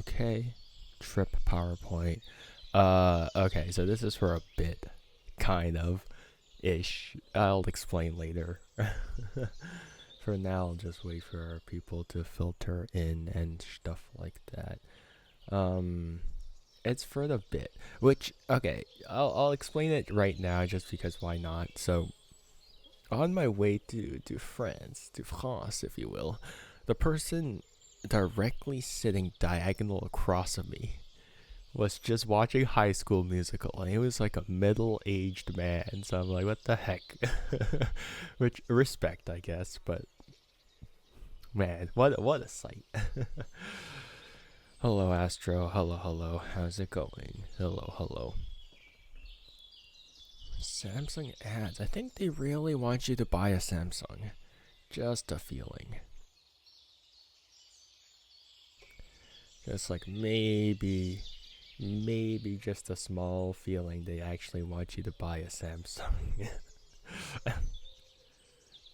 Okay. Trip PowerPoint. Okay, so this is for a bit, kind of, ish. I'll explain later. For now, I'll just wait for people to filter in and stuff like that. Um, it's for the bit, which, okay, I'll explain it right now just because why not? So, on my way to France, if you will, the person directly sitting diagonal across of me was just watching High School Musical, and he was like a middle-aged man. So I'm like, what the heck? Which respect, I guess, but man, what a sight. Hello, Astro. Hello, hello. How's it going? Hello, hello. Samsung ads. I think they really want you to buy a Samsung. Just a feeling. Just like maybe just a small feeling they actually want you to buy a Samsung.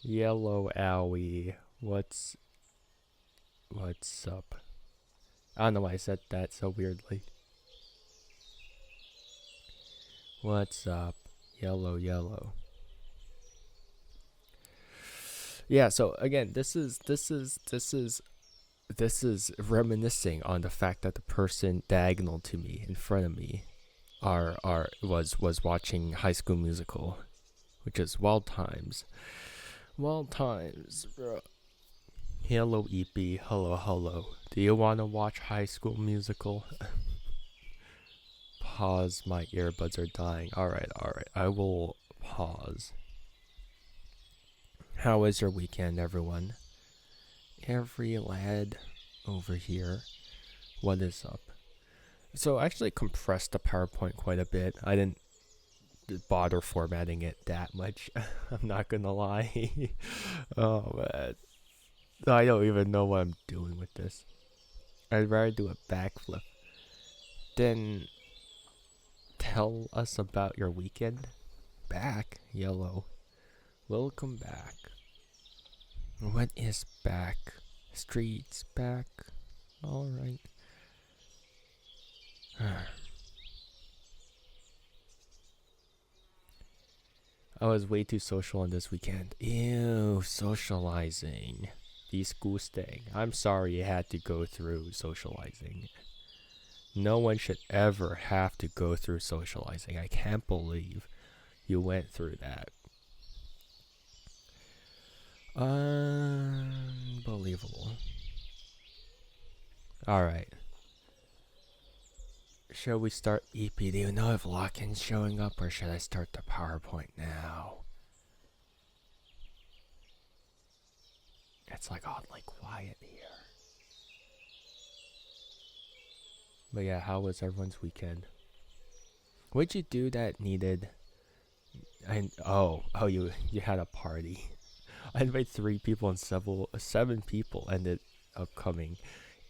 Yellow Owie, what's up? I don't know why I said that so weirdly. What's up? Yellow. Yeah, so again, this is reminiscing on the fact that the person diagonal to me in front of me was watching High School Musical, which is wild times, bro. Hello, EP. Hello. Do you wanna watch High School Musical? Pause. My earbuds are dying. All right. I will pause. How was your weekend, everyone? Every lad over here. What is up? So I actually compressed the PowerPoint quite a bit. I didn't bother formatting it that much. I'm not gonna lie. Oh man, I don't even know what I'm doing with this. I'd rather do a backflip than tell us about your weekend. Back, yellow. Welcome back. What is back? Streets back. Alright. I was way too social on this weekend. Ew, socializing. Disgusting. I'm sorry you had to go through socializing. No one should ever have to go through socializing. I can't believe you went through that. Unbelievable. Alright. Shall we start EP? Do you know if lock-in's showing up, or should I start the PowerPoint now? It's like oddly quiet here. But yeah, how was everyone's weekend? What'd you do that needed? You had a party. I invited 3 people and 7 people ended up coming.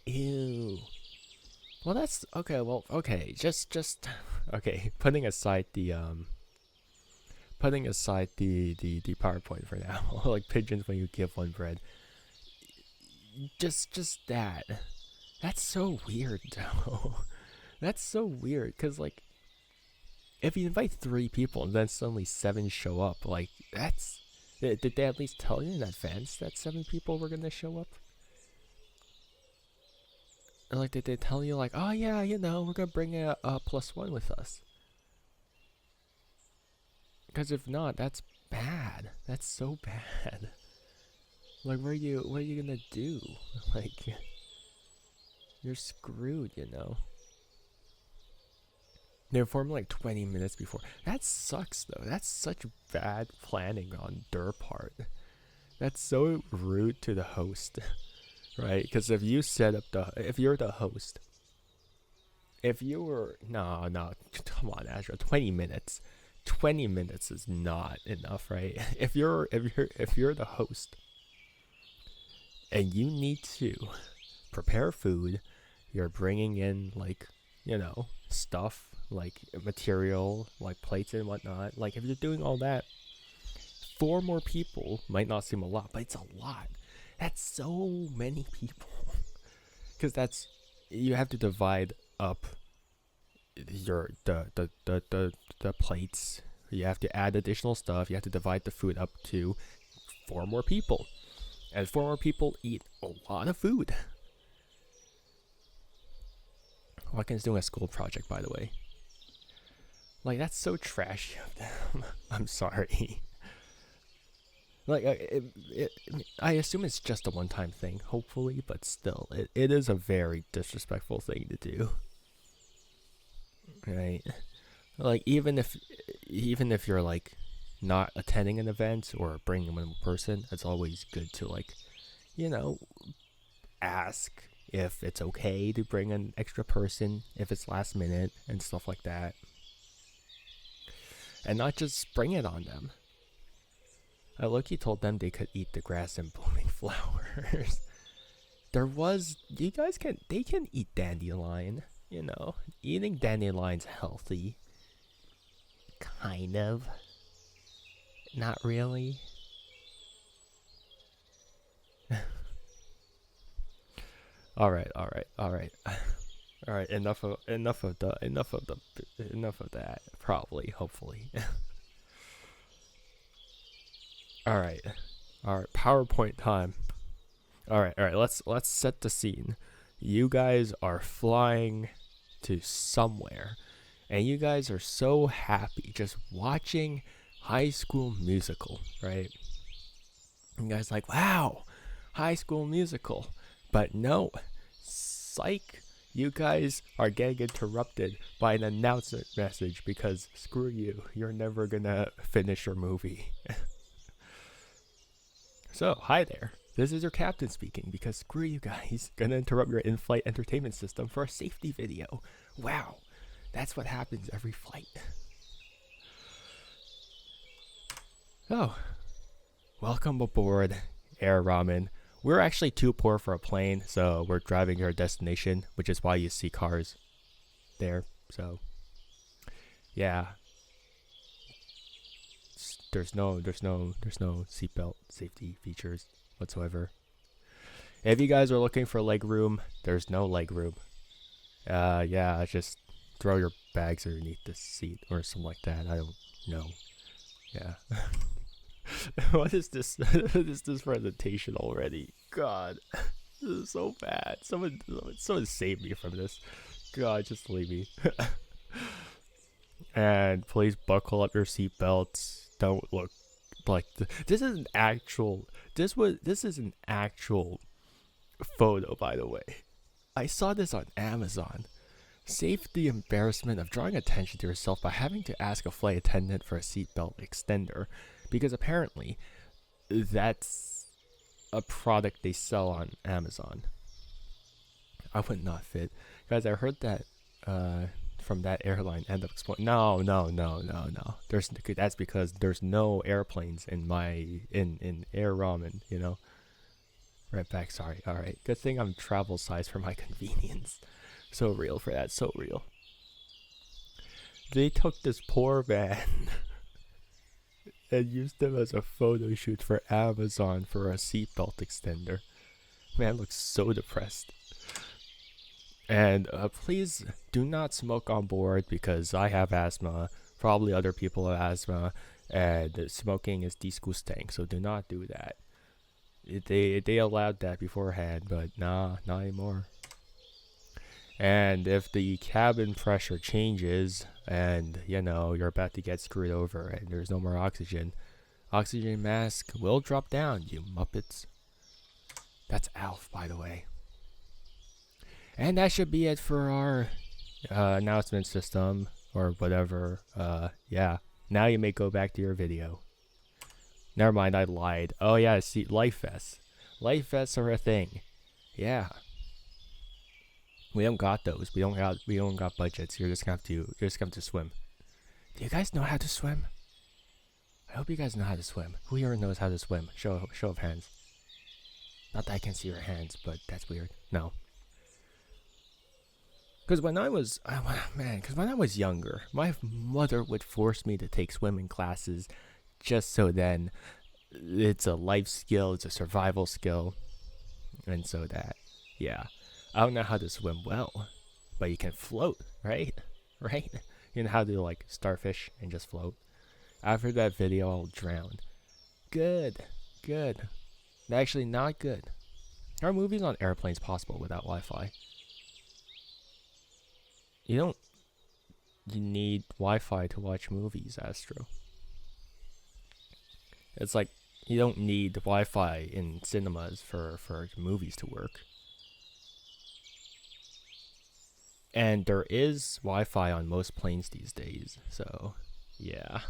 Ew. Well, that's okay. Well, okay. Just okay. Putting aside the PowerPoint for now. Like pigeons when you give one bread. Just that. That's so weird, though. That's so weird, cause like, if you invite 3 people and then suddenly 7 show up, like that's. Did they at least tell you in advance that 7 people were gonna show up? Or like, did they tell you like, oh yeah, we're gonna bring a +1 with us? Because if not, that's bad. That's so bad. Like, what are you gonna do? Like, you're screwed, They informed like 20 minutes before. That sucks though. That's such bad planning on their part. That's so rude to the host, right? Because if you're the host, no, come on, Azure, 20 minutes. 20 minutes is not enough, right? If you're the host and you need to prepare food, you're bringing in like, stuff like material, like plates and whatnot. Like if you're doing all that, 4 more people might not seem a lot, but it's a lot. That's so many people. Because that's you have to divide up your the plates. You have to add additional stuff. You have to divide the food up to 4 more people, and 4 more people eat a lot of food. Watkins doing a school project, by the way. Like, that's so trashy of them. I'm sorry. Like, I assume it's just a one-time thing, hopefully, but still, it is a very disrespectful thing to do. Right? Like, even if you're, like, not attending an event or bringing one person, it's always good to, like, ask if it's okay to bring an extra person if it's last minute and stuff like that. And not just spring it on them. I low-key told them they could eat the grass and blooming flowers. They can eat dandelion, Eating dandelion's healthy. Kind of. Not really. Alright. Alright, enough of that, probably, hopefully. Alright, PowerPoint time. Alright, let's set the scene. You guys are flying to somewhere, and you guys are so happy just watching High School Musical, right? You guys like, wow, High School Musical. But no, psych, you guys are getting interrupted by an announcement message because screw you, you're never gonna finish your movie. So, hi there. This is your captain speaking because screw you guys, gonna interrupt your in-flight entertainment system for a safety video. Wow, that's what happens every flight. Oh, welcome aboard Air Ramen. We're actually too poor for a plane, so we're driving to our destination, which is why you see cars there. So, yeah. There's no seatbelt safety features whatsoever. If you guys are looking for leg room, there's no leg room. Yeah, just throw your bags underneath the seat or something like that. I don't know. Yeah. What is this? What is this presentation already? God, this is so bad. Someone save me from this. God, just leave me. And please buckle up your seatbelts. Don't look like this is an actual. This is an actual photo, by the way. I saw this on Amazon. Save the embarrassment of drawing attention to yourself by having to ask a flight attendant for a seatbelt extender, because apparently that's a product they sell on Amazon. I would not fit. Guys, I heard that from that airline end up exploding. No. That's because there's no airplanes in Air Ramen, Right back, sorry. Alright. Good thing I'm travel size for my convenience. So real for that, so real. They took this poor man and used him as a photo shoot for Amazon for a seatbelt extender. Man looks so depressed. And please do not smoke on board because I have asthma. Probably other people have asthma, and smoking is disgusting. So do not do that. They allowed that beforehand, but nah, not anymore. And if the cabin pressure changes and, you're about to get screwed over and there's no more oxygen mask will drop down, you muppets. That's Alf, by the way. And that should be it for our announcement system or whatever. Yeah. Now you may go back to your video. Never mind, I lied. Oh yeah, see, life vests. Life vests are a thing. Yeah. We don't got those. We don't got budgets. You're just gonna have to swim. Do you guys know how to swim? I hope you guys know how to swim. Who here knows how to swim? Show of hands. Not that I can see your hands, but that's weird. No. Because when I was younger, my mother would force me to take swimming classes, just so then it's a life skill, it's a survival skill, and so that, yeah. I don't know how to swim well, but you can float, right? Right? You know how to like starfish and just float. After that video, I'll drown. Good, good. Actually, not good. Are movies on airplanes possible without Wi-Fi? You need Wi-Fi to watch movies, Astro. It's like you don't need Wi-Fi in cinemas for movies to work. And there is Wi-Fi on most planes these days, so yeah.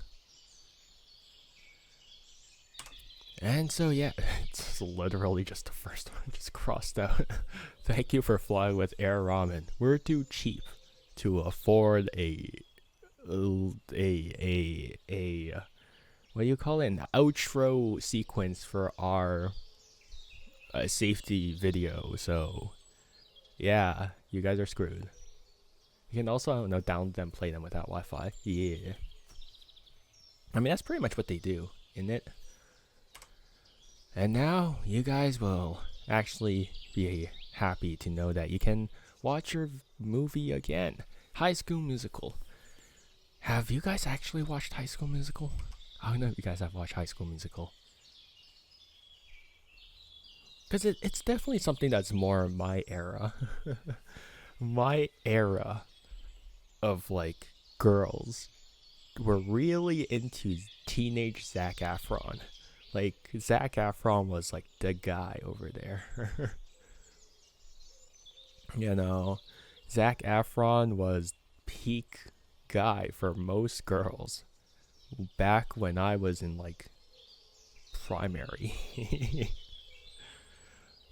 And so yeah, it's literally just the first one just crossed out. Thank you for flying with Air Ramen. We're too cheap to afford a what do you call it? An outro sequence for our safety video. So yeah, you guys are screwed. You can also, I don't know, download them, play them without Wi-Fi. Yeah. I mean, that's pretty much what they do, isn't it? And now you guys will actually be happy to know that you can watch your movie again. High School Musical. Have you guys actually watched High School Musical? I don't know if you guys have watched High School Musical. Because it's definitely something that's more my era. My era of like girls were really into teenage Zac Efron. Like Zac Efron was like the guy over there. You know, Zac Efron was peak guy for most girls back when I was in like primary.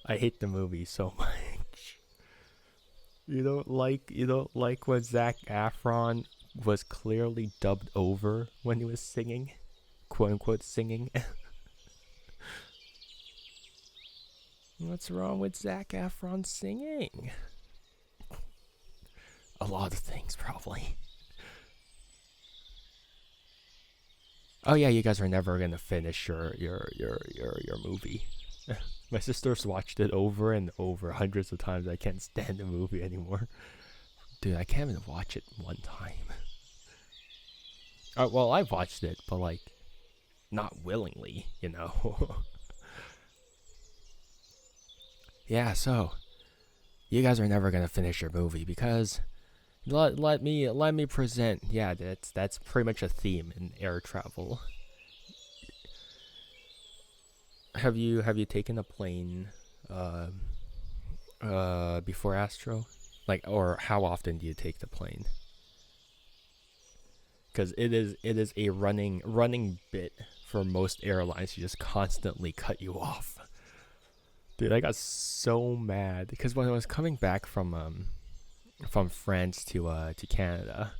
I hate the movie so much. You don't like when Zac Efron was clearly dubbed over when he was singing, quote unquote singing. What's wrong with Zac Efron singing? A lot of things, probably. Oh yeah, you guys are never gonna finish your movie. My sister's watched it over and over hundreds of times. I can't stand the movie anymore. Dude, I can't even watch it one time. Well, I've watched it, but like, not willingly, you know. Yeah, so you guys are never gonna finish your movie because let me present. Yeah, that's pretty much a theme in air travel. Have you taken a plane before Astro? Like, or how often do you take the plane? Because it is a running bit for most airlines to just constantly cut you off. Dude, I got so mad because when I was coming back from France to Canada,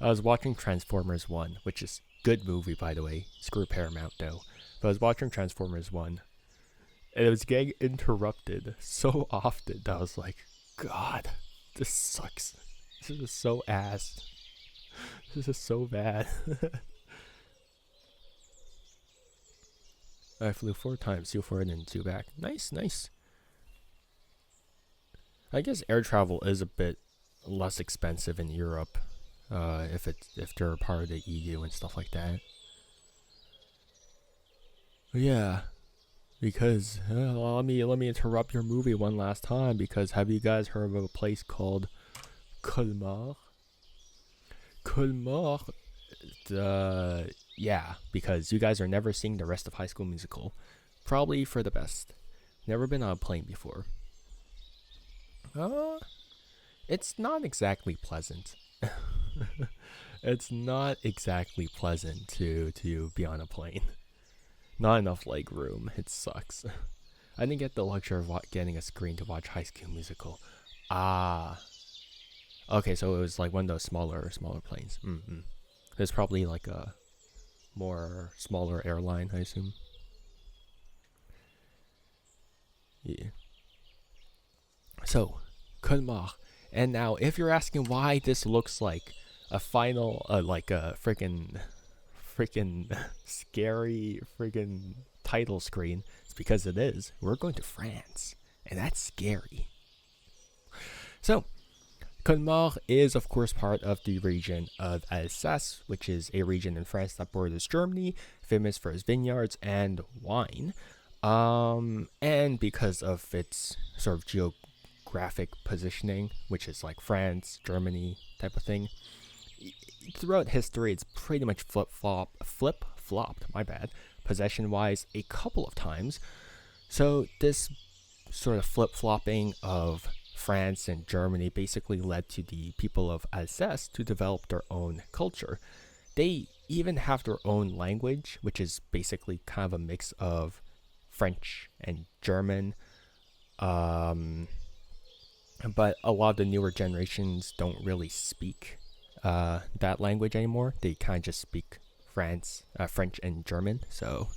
I was watching Transformers 1, which is good movie by the way. Screw Paramount though. But I was watching Transformers 1, and it was getting interrupted so often that I was like, God, this sucks. This is so ass. This is so bad. I flew 4 times, 2 forward and 2 back. Nice, nice. I guess air travel is a bit less expensive in Europe, if they're part of the EU and stuff like that. Yeah, because let me interrupt your movie one last time. Because have you guys heard of a place called Colmar? Colmar. Yeah, because you guys are never seeing the rest of High School Musical. Probably for the best. Never been on a plane before. It's not exactly pleasant. It's not exactly pleasant to be on a plane. Not enough leg room. It sucks. I didn't get the luxury of getting a screen to watch High School Musical. Ah. Okay, so it was like one of those smaller planes. There's probably like a more smaller airline, I assume. Yeah. So, Colmar. And now, if you're asking why this looks like a final, like a freaking scary freaking title screen, it's because it is. We're going to France, and that's scary. So, Colmar is, of course, part of the region of Alsace, which is a region in France that borders Germany, famous for its vineyards and wine. And because of its sort of geographic positioning, which is like France, Germany type of thing, throughout history, it's pretty much flip-flopped, my bad, possession-wise a couple of times. So this sort of flip-flopping of France and Germany basically led to the people of Alsace to develop their own culture. They even have their own language, which is basically kind of a mix of French and German. But a lot of the newer generations don't really speak that language anymore. They kind of just speak French and German. So,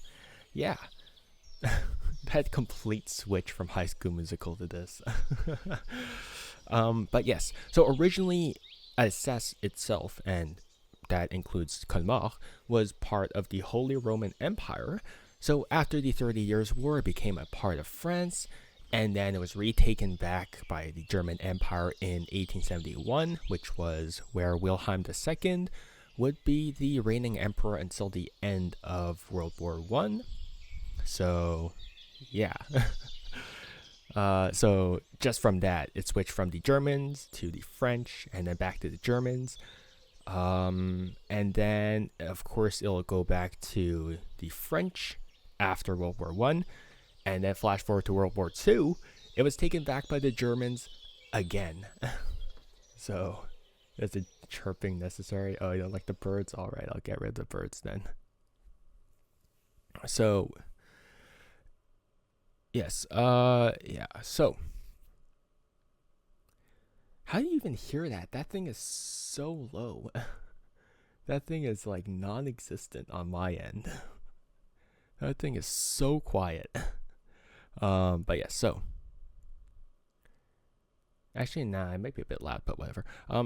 yeah, that complete switch from High School Musical to this. But yes, so originally Alsace itself, and that includes Colmar, was part of the Holy Roman Empire. So after the 30 Years' War, it became a part of France, and then it was retaken back by the German Empire in 1871, which was where Wilhelm II would be the reigning emperor until the end of World War I. So, yeah. So just from that, it switched from the Germans to the French, and then back to the Germans. And then, of course, it'll go back to the French after World War I. And then flash forward to World War II, it was taken back by the Germans again. So, is the chirping necessary? Oh, you don't like the birds? All right, I'll get rid of the birds then. So, yes, yeah, so. How do you even hear that? That thing is so low. That thing is like non-existent on my end. That thing is so quiet. But yeah, so. Actually, nah, it might be a bit loud, but whatever.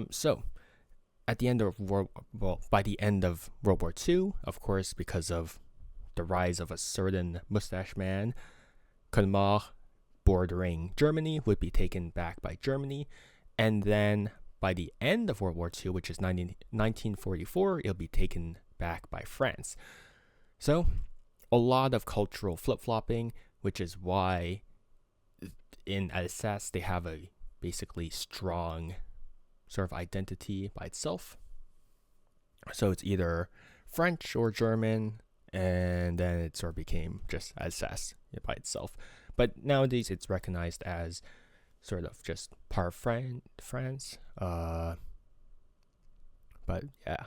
So, at the end of by the end of World War II, of course, because of the rise of a certain mustache man, Colmar, bordering Germany, would be taken back by Germany, and then by the end of World War II, which is 1944, it'll be taken back by France. So, a lot of cultural flip-flopping, which is why in Alsace they have a basically strong sort of identity by itself. So it's either French or German, and then it sort of became just Alsace by itself. But nowadays it's recognized as sort of just part of France. But yeah,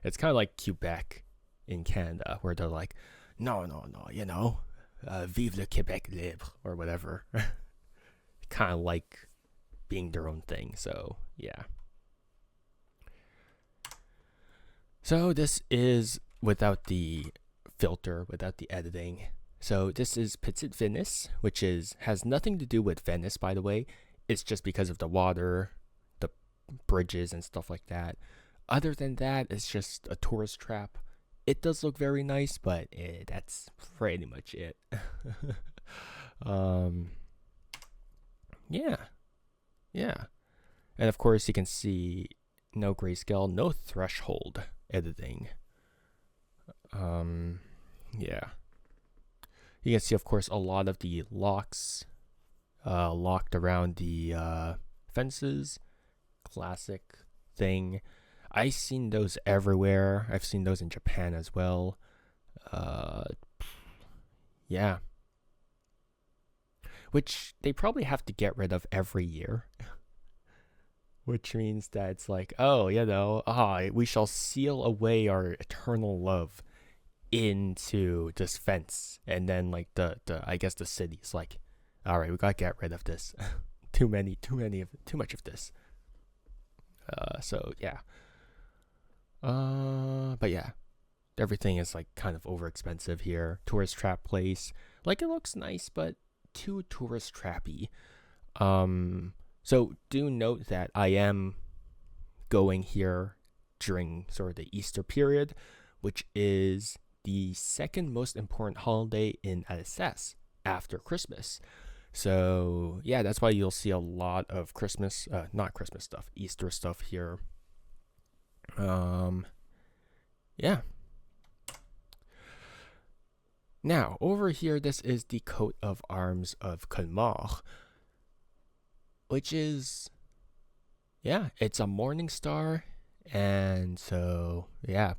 it's kind of like Quebec in Canada, where they're like, no, you know, vive le Québec libre, or whatever. Kind of like being their own thing, so yeah. So this is without the filter, without the editing. So this is Petite Venice, which has nothing to do with Venice, by the way. It's just because of the water, the bridges, and stuff like that. Other than that, it's just a tourist trap. It does look very nice, but that's pretty much it. Yeah. And of course, you can see no grayscale, no threshold editing. Yeah. You can see, of course, a lot of the locks locked around the fences. Classic thing. I've seen those everywhere. I've seen those in Japan as well. Yeah. Which they probably have to get rid of every year. Which means that it's like, oh, you know, we shall seal away our eternal love into this fence. And then like the I guess the city's like, all right, we gotta get rid of this. too much of this. So yeah. But yeah, everything is like kind of over expensive here. Tourist trap place. Like, it looks nice, but too tourist trappy. So do note that I am going here during sort of the Easter period, which is the second most important holiday in Alsace after Christmas. So yeah, that's why you'll see a lot of not Christmas stuff, Easter stuff here. Yeah. Now over here, this is the coat of arms of Colmar, which is, yeah, it's a morning star, and so yeah,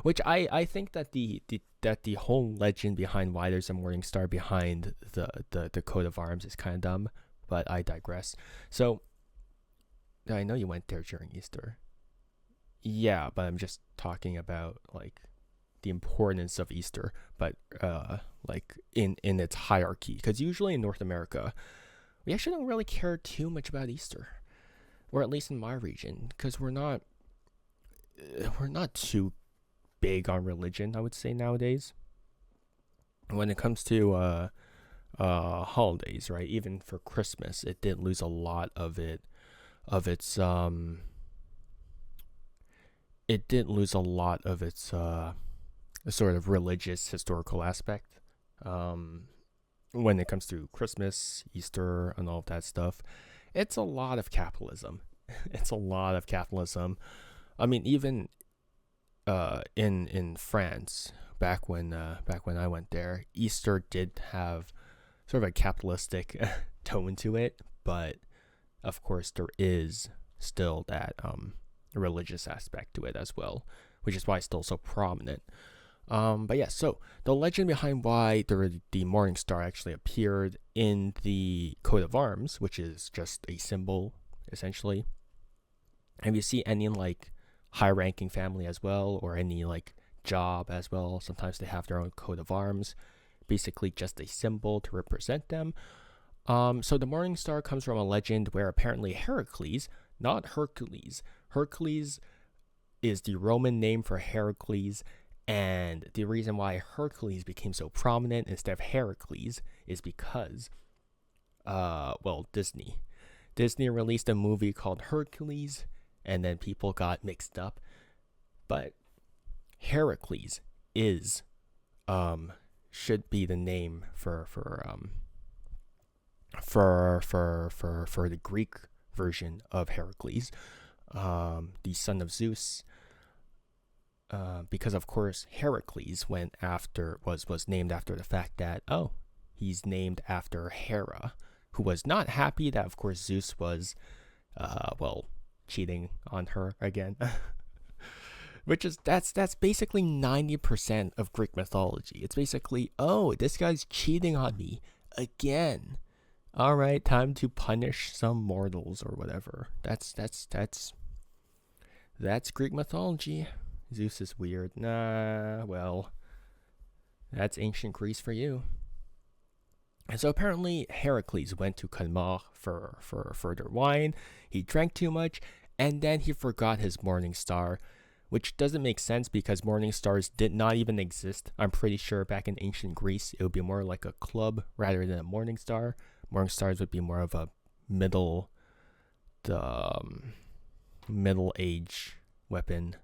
which I think that the whole legend behind why there's a morning star behind the coat of arms is kind of dumb, but I digress. So I know you went there during Easter. Yeah, but I'm just talking about like the importance of Easter, but like in its hierarchy, because usually in North America we actually don't really care too much about Easter, or at least in my region, because we're not too big on religion, I would say, nowadays. When it comes to holidays, right? Even for Christmas, it did lose a lot of its it did lose a lot of its sort of religious historical aspect. When it comes to Christmas, Easter, and all of that stuff, it's a lot of capitalism. It's a lot of capitalism. I mean, even in France, back when I went there, Easter did have sort of a capitalistic tone to it, but of course there is still that religious aspect to it as well, which is why it's still so prominent. But yeah, so the legend behind why the morning star actually appeared in the coat of arms, which is just a symbol essentially. And if you see any like high-ranking family as well, or any like job as well, sometimes they have their own coat of arms, basically just a symbol to represent them. So the morning star comes from a legend where apparently Heracles, not Hercules. Hercules is the Roman name for Heracles, and the reason why Hercules became so prominent instead of Heracles is because, Disney. Disney released a movie called Hercules, and then people got mixed up. But Heracles is, should be the name for the Greek version of Heracles, the son of Zeus. Because of course Heracles was named after the fact that he's named after Hera, who was not happy that of course Zeus was cheating on her again. Which is that's basically 90% of Greek mythology. It's basically, this guy's cheating on me again. All right, time to punish some mortals or whatever. That's Greek mythology. Zeus is weird. Nah, well, that's ancient Greece for you. And so apparently Heracles went to Colmar for further wine. He drank too much, and then he forgot his morning star, which doesn't make sense because morning stars did not even exist. I'm pretty sure back in ancient Greece, it would be more like a club rather than a morning star. Morning stars would be more of a middle age weapon.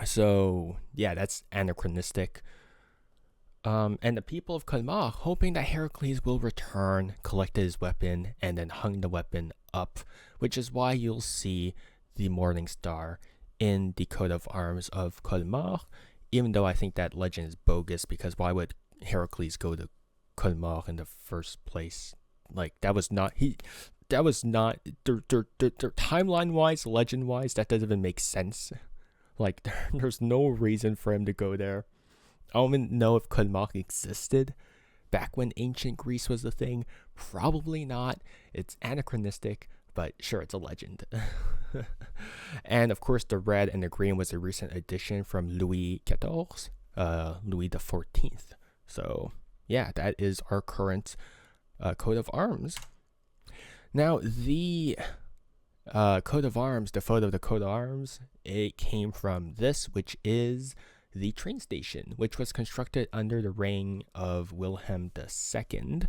So yeah, that's anachronistic. And the people of Colmar, hoping that Heracles will return, collected his weapon and then hung the weapon up, which is why you'll see the morning star in the coat of arms of Colmar, even though I think that legend is bogus, because why would Heracles go to Colmar in the first place? Like, that was not timeline wise, legend wise, that doesn't even make sense. Like, there's no reason for him to go there. I don't even know if Colmar existed back when ancient Greece was the thing. Probably not. It's anachronistic, but sure, it's a legend. And of course, the red and the green was a recent addition from Louis XIV, Louis XIV. So yeah, that is our current coat of arms. Now, the coat of arms, the photo of the coat of arms, it came from this, which is the train station, which was constructed under the reign of Wilhelm II.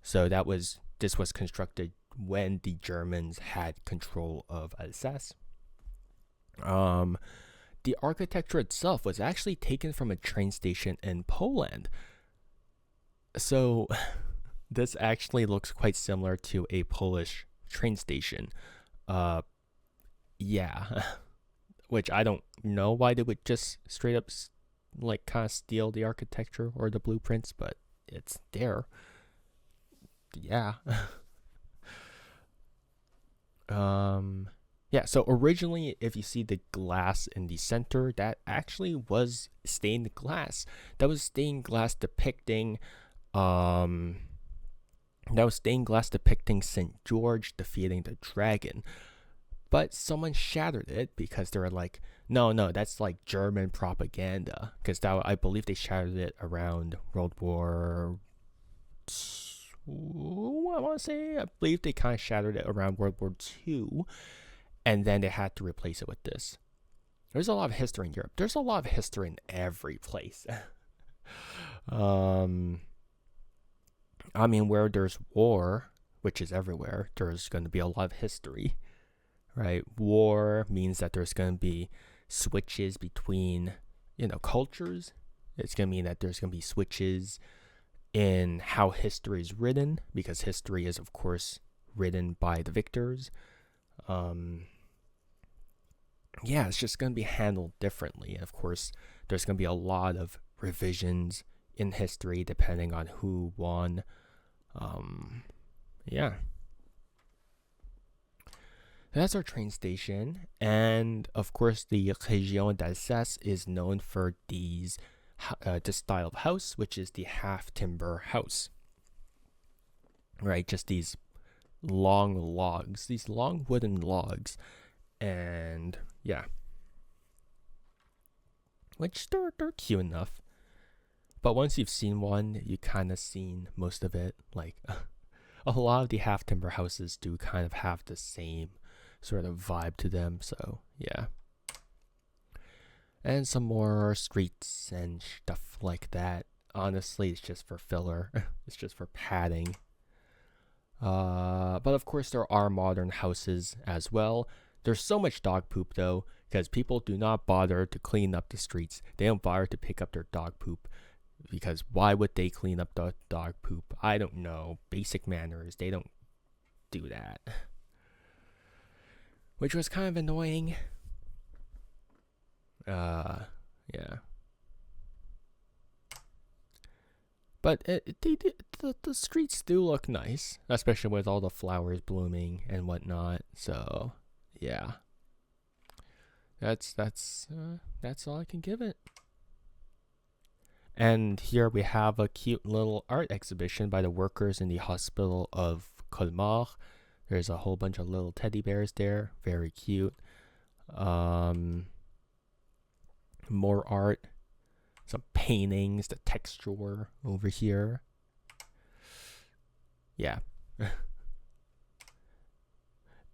So this was constructed when the Germans had control of Alsace. the architecture itself was actually taken from a train station in Poland. So this actually looks quite similar to a Polish train station. Yeah. Which I don't know why they would just straight up like kind of steal the architecture or the blueprints, but it's there. Yeah. Yeah, so originally, if you see the glass in the center, that actually was stained glass. That was stained glass depicting St. George defeating the dragon. But someone shattered it because they were like, no, that's like German propaganda. Because I believe they shattered it around World War II, I believe they kind of shattered it around World War II. And then they had to replace it with this. There's a lot of history in Europe. There's a lot of history in every place. I mean, where there's war, which is everywhere, there's going to be a lot of history, right? War means that there's going to be switches between, cultures. It's going to mean that there's going to be switches in how history is written, because history is, of course, written by the victors. Yeah, it's just going to be handled differently. And of course, there's going to be a lot of revisions in history depending on who won. Yeah. That's our train station. And of course, the Région d'Alsace is known for this style of house, which is the half timber house. Right? Just these long logs, these long wooden logs. And yeah, which they're cute enough, but once you've seen one, you kind of seen most of it. Like a lot of the half timber houses do kind of have the same sort of vibe to them. So yeah, and some more streets and stuff like that. Honestly, it's just for filler. It's just for padding. But of course, there are modern houses as well. There's so much dog poop, though, because people do not bother to clean up the streets. They don't bother to pick up their dog poop, because why would they clean up the dog poop? I don't know. Basic manners. They don't do that. Which was kind of annoying. Yeah. But the streets do look nice, especially with all the flowers blooming and whatnot. So... yeah, that's all I can give it. And here we have a cute little art exhibition by the workers in the hospital of Colmar. There's a whole bunch of little teddy bears there, very cute. More art, some paintings, the texture over here. Yeah.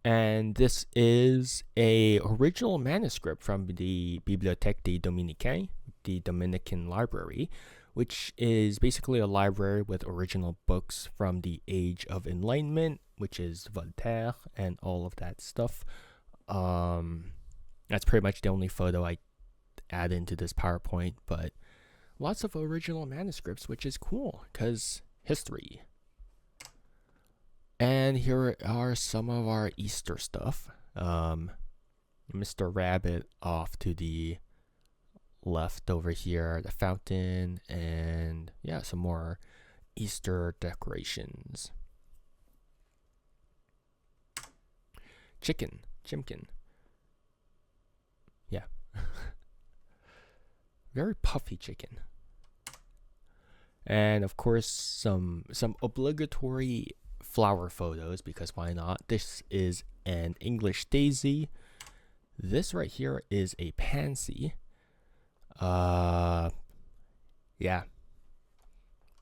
And this is a original manuscript from the Bibliothèque des Dominicains, the Dominican Library, which is basically a library with original books from the Age of Enlightenment, which is Voltaire and all of that stuff. That's pretty much the only photo I add into this PowerPoint, but lots of original manuscripts, which is cool, because history. And here are some of our Easter stuff. Mr. Rabbit off to the left over here, the fountain, and yeah, some more Easter decorations. Chimkin. Yeah. Very puffy chicken. And of course, some obligatory flower photos, because why not? This is an English daisy. This right here is a pansy. Yeah.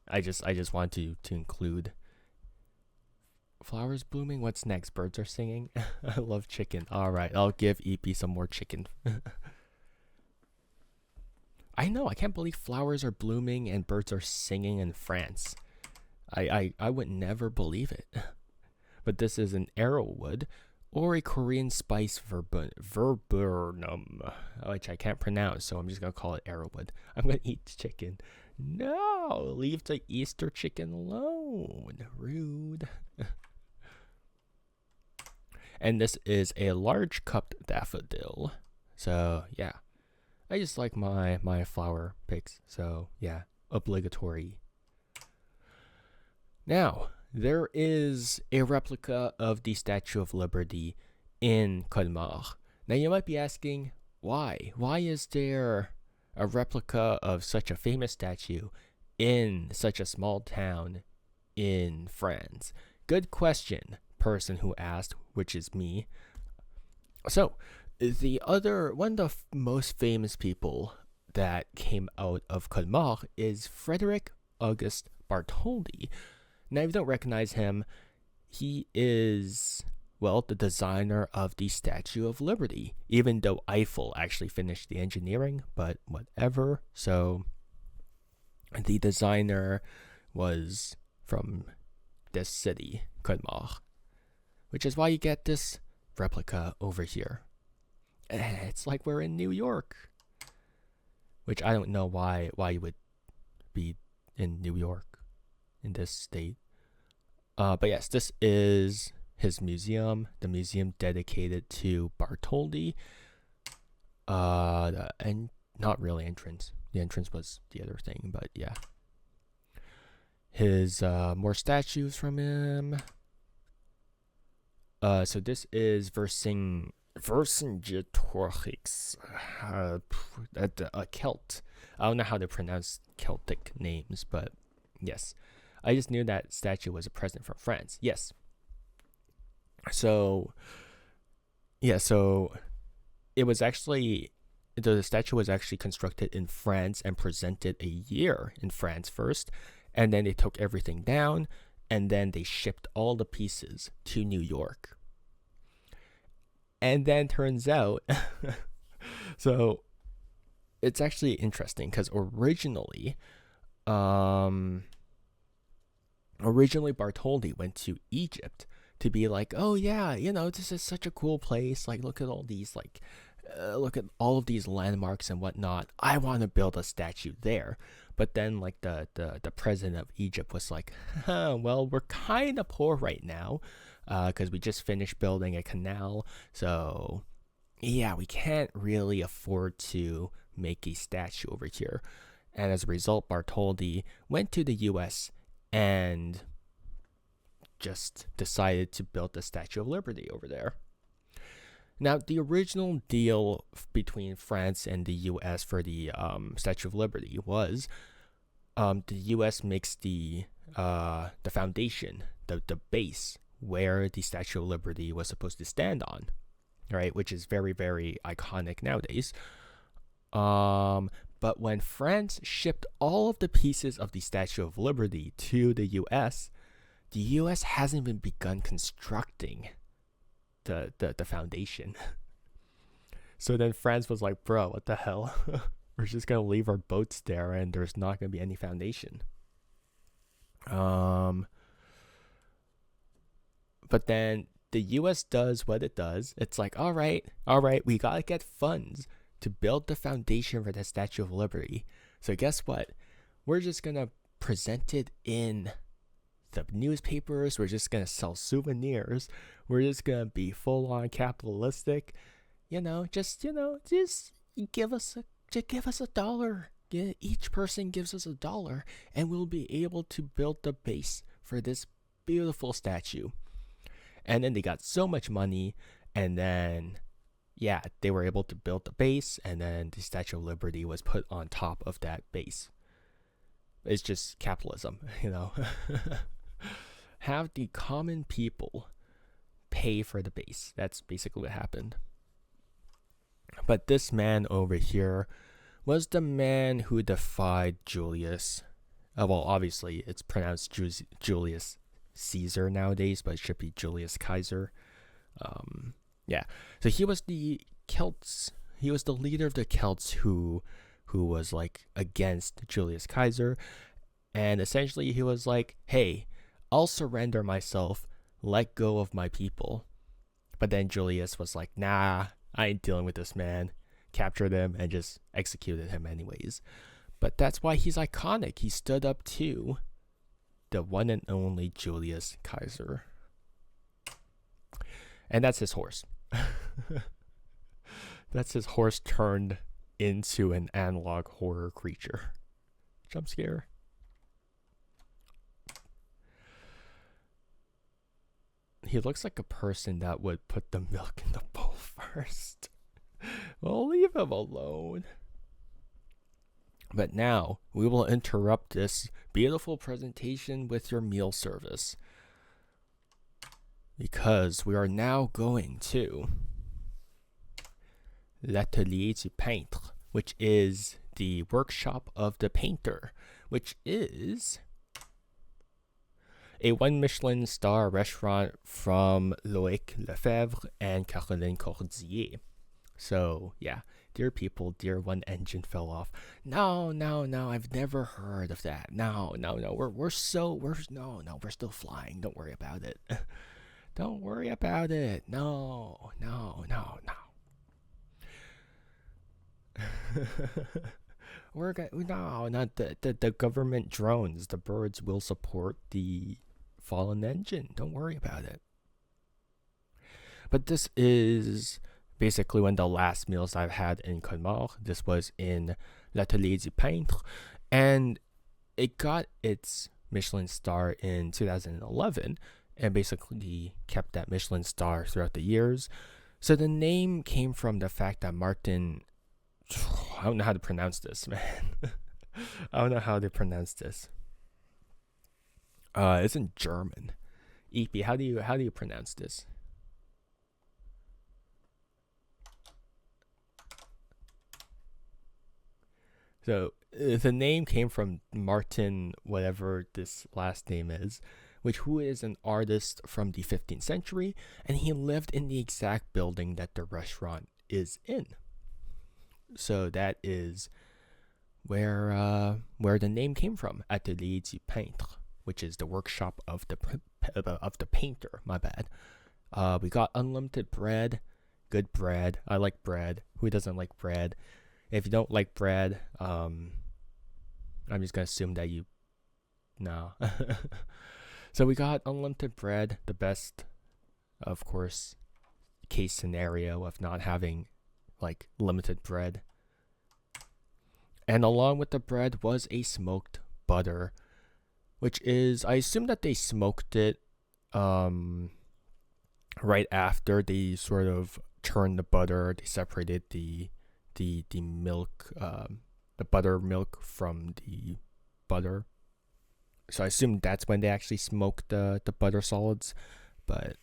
I just want to include flowers blooming. What's next? Birds are singing. I love chicken. All right, I'll give EP some more chicken. I know, I can't believe flowers are blooming and birds are singing in France. I would never believe it. But this is an arrowwood. or a Korean spice verburnum, which I can't pronounce, so I'm just gonna call it arrowwood. I'm gonna eat chicken. No, leave the Easter chicken alone. Rude. And this is a large cupped daffodil. So yeah, I just like my flower picks. So yeah, obligatory. Now, there is a replica of the Statue of Liberty in Colmar. Now you might be asking, why? Why is there a replica of such a famous statue in such a small town in France? Good question, person who asked, which is me. So, one of the most famous people that came out of Colmar is Frederick Auguste Bartholdi. Now, if you don't recognize him, he is, well, the designer of the Statue of Liberty, even though Eiffel actually finished the engineering, but whatever. So, the designer was from this city, Colmar, which is why you get this replica over here. It's like we're in New York, which I don't know why you would be in New York in this state. But yes, this is his museum, the museum dedicated to Bartholdi. And not really entrance. The entrance was the other thing, but yeah. His more statues from him. So this is Vercingetorix, a Celt. I don't know how to pronounce Celtic names, but yes. I just knew that statue was a present from France. Yes. So, yeah, so it was actually, the statue was actually constructed in France and presented a year in France first, and then they took everything down, and then they shipped all the pieces to New York. And then turns out, so it's actually interesting because originally Bartholdi went to Egypt to be like, oh yeah, this is such a cool place. Like, look at all these, look at all of these landmarks and whatnot. I want to build a statue there. But then, like, the president of Egypt was like, well, we're kind of poor right now, because we just finished building a canal. So, yeah, we can't really afford to make a statue over here. And as a result, Bartholdi went to the U.S. and just decided to build the Statue of Liberty over there. Now, the original deal between France and the U.S. for the Statue of Liberty was the U.S. makes the foundation, the base where the Statue of Liberty was supposed to stand on, right? Which is very, very iconic nowadays. But when France shipped all of the pieces of the Statue of Liberty to the U.S., the U.S. hasn't even begun constructing the foundation. So then France was like, bro, what the hell? We're just going to leave our boats there and there's not going to be any foundation. But then the U.S. does what it does. It's like, all right, we got to get funds to build the foundation for the Statue of Liberty. So guess what? We're just going to present it in the newspapers. We're just going to sell souvenirs. We're just going to be full on capitalistic. Just give us $1. Yeah, each person gives us $1 and we'll be able to build the base for this beautiful statue. And then they got so much money, and then yeah, they were able to build the base, and then the Statue of Liberty was put on top of that base. It's just capitalism, Have the common people pay for the base. That's basically what happened. But this man over here was the man who defied Julius. Well, obviously, it's pronounced Julius Caesar nowadays, but it should be Julius Kaiser. Yeah, so he was the Celts. He was the leader of the Celts who was like against Julius Kaiser, and essentially he was like, "Hey, I'll surrender myself, let go of my people, But then Julius was like, nah, I ain't dealing with this man. Captured him and just executed him anyways. But that's why he's iconic. He stood up to the one and only Julius Caesar. And that's his horse. That's his horse turned into an analog horror creature. Jump scare. He looks like a person that would put the milk in the bowl first. Well, leave him alone. But now, we will interrupt this beautiful presentation with your meal service. Because we are now going to l'atelier du peintre, which is the workshop of the painter, which is a 1 Michelin star restaurant from Loïc Lefebvre and Caroline Cordier. So, yeah, dear people, dear one engine fell off. No, I've never heard of that. No, we're still flying. Don't worry about it. Don't worry about it. No. Not the government drones. The birds will support the fallen engine. Don't worry about it. But this is basically one of the last meals I've had in Colmar. This was in l'Atelier du Peintre, and it got its Michelin star in 2011, and basically kept that Michelin star throughout the years. So the name came from the fact that Martin, I don't know how to pronounce this, man. I don't know how to pronounce this. It's in German. EP, how do you pronounce this? So the name came from Martin, whatever this last name is, who is an artist from the 15th century, and he lived in the exact building that the restaurant is in. So that is where the name came from, Atelier du Peintre, which is the workshop of the painter. My bad. We got unlimited bread, good bread. I like bread. Who doesn't like bread? If you don't like bread, I'm just gonna assume that you, no. So we got unlimited bread, the best, of course, case scenario of not having like limited bread. And along with the bread was a smoked butter, which is, I assume that they smoked it right after they sort of churned the butter. They separated the milk, the buttermilk from the butter. So I assume that's when they actually smoked the butter solids, but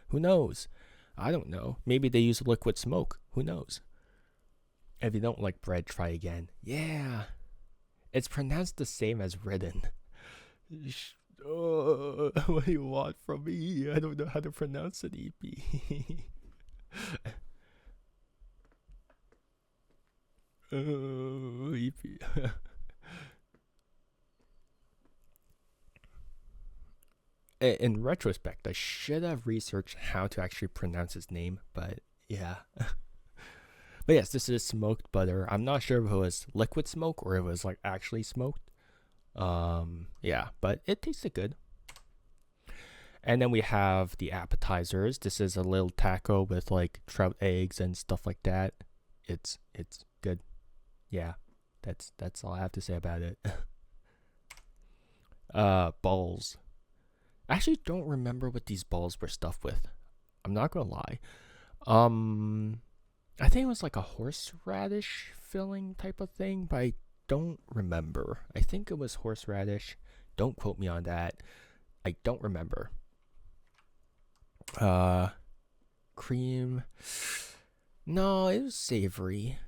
who knows? I don't know. Maybe they use liquid smoke. Who knows? If you don't like bread, try again. Yeah, it's pronounced the same as written. What do you want from me? I don't know how to pronounce it, EP. EP. In retrospect, I should have researched how to actually pronounce his name, but yeah. But yes, this is smoked butter. I'm not sure if it was liquid smoke or if it was like actually smoked. Yeah, but it tasted good. And then we have the appetizers. This is a little taco with like trout eggs and stuff like that. It's good. Yeah, that's all I have to say about it. Balls. I actually don't remember what these balls were stuffed with. I'm not gonna lie. I think it was like a horseradish filling type of thing, but I don't remember. I think it was horseradish. Don't quote me on that. I don't remember. Cream. No, it was savory.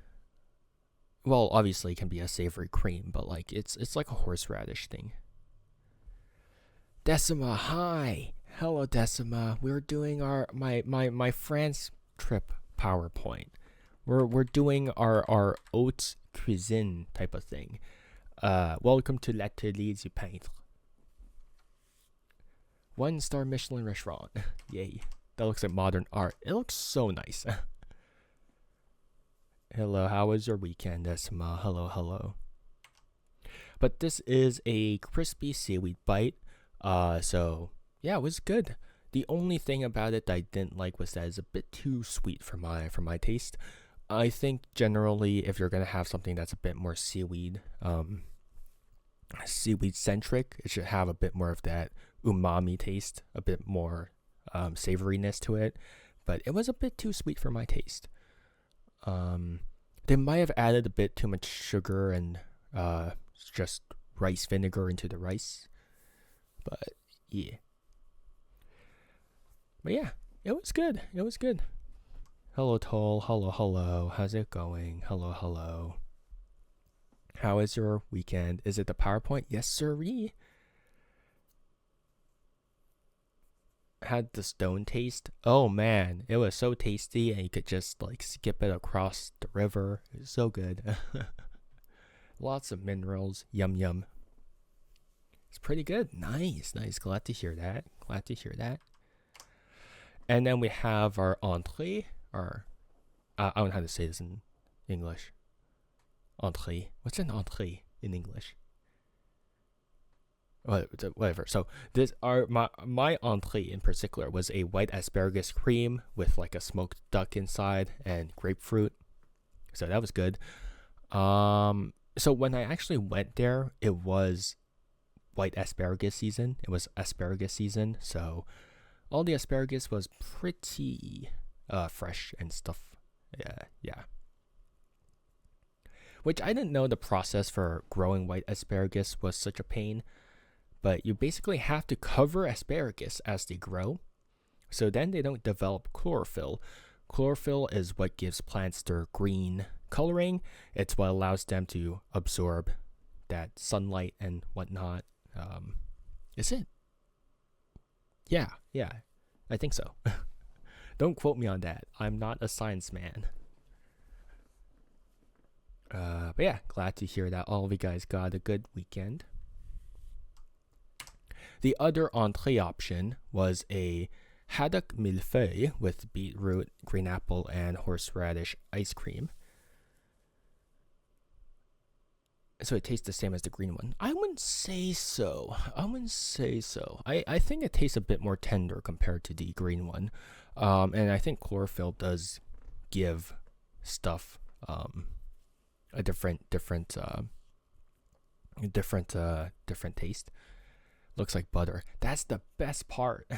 Well, obviously it can be a savory cream, but like it's like a horseradish thing. Decima, hi. Hello, Decima. We're doing our my France trip PowerPoint. We're doing our haute cuisine type of thing. Welcome to l'Atelier du Peintre. 1-star Michelin restaurant. Yay. That looks like modern art. It looks so nice. Hello, how was your weekend, Esma? Hello, hello. But this is a crispy seaweed bite. So yeah, it was good. The only thing about it that I didn't like was that it's a bit too sweet for my taste. I think generally, if you're gonna have something that's a bit more seaweed centric, it should have a bit more of that umami taste, a bit more savoriness to it. But it was a bit too sweet for my taste. They might have added a bit too much sugar and just rice vinegar into the rice. But yeah. But yeah, it was good. It was good. Hello, Toll. Hello, hello. How's it going? Hello, hello. How is your weekend? Is it the PowerPoint? Yes, sirree. Had the stone taste. Oh man, it was so tasty, and you could just like skip it across the river. It was so good. Lots of minerals. Yum yum. It's pretty good. Nice, nice. Glad to hear that. Glad to hear that. And then we have our entree. Our I don't know how to say this in English. Entree. What's an entree in English? Whatever. So this my entree in particular was a white asparagus cream with like a smoked duck inside and grapefruit. So that was good. So when I actually went there, it was white asparagus season. It was asparagus season, so all the asparagus was pretty fresh and stuff. Yeah. Which I didn't know the process for growing white asparagus was such a pain. But you basically have to cover asparagus as they grow, so then they don't develop chlorophyll. Chlorophyll is what gives plants their green coloring. It's what allows them to absorb that sunlight and whatnot. Is it? Yeah, I think so. Don't quote me on that. I'm not a science man. But yeah, glad to hear that all of you guys got a good weekend. The other entree option was a haddock millefeuille with beetroot, green apple, and horseradish ice cream. So it tastes the same as the green one. I wouldn't say so. I think it tastes a bit more tender compared to the green one. And I think chlorophyll does give stuff a different taste. Looks like butter. That's the best part.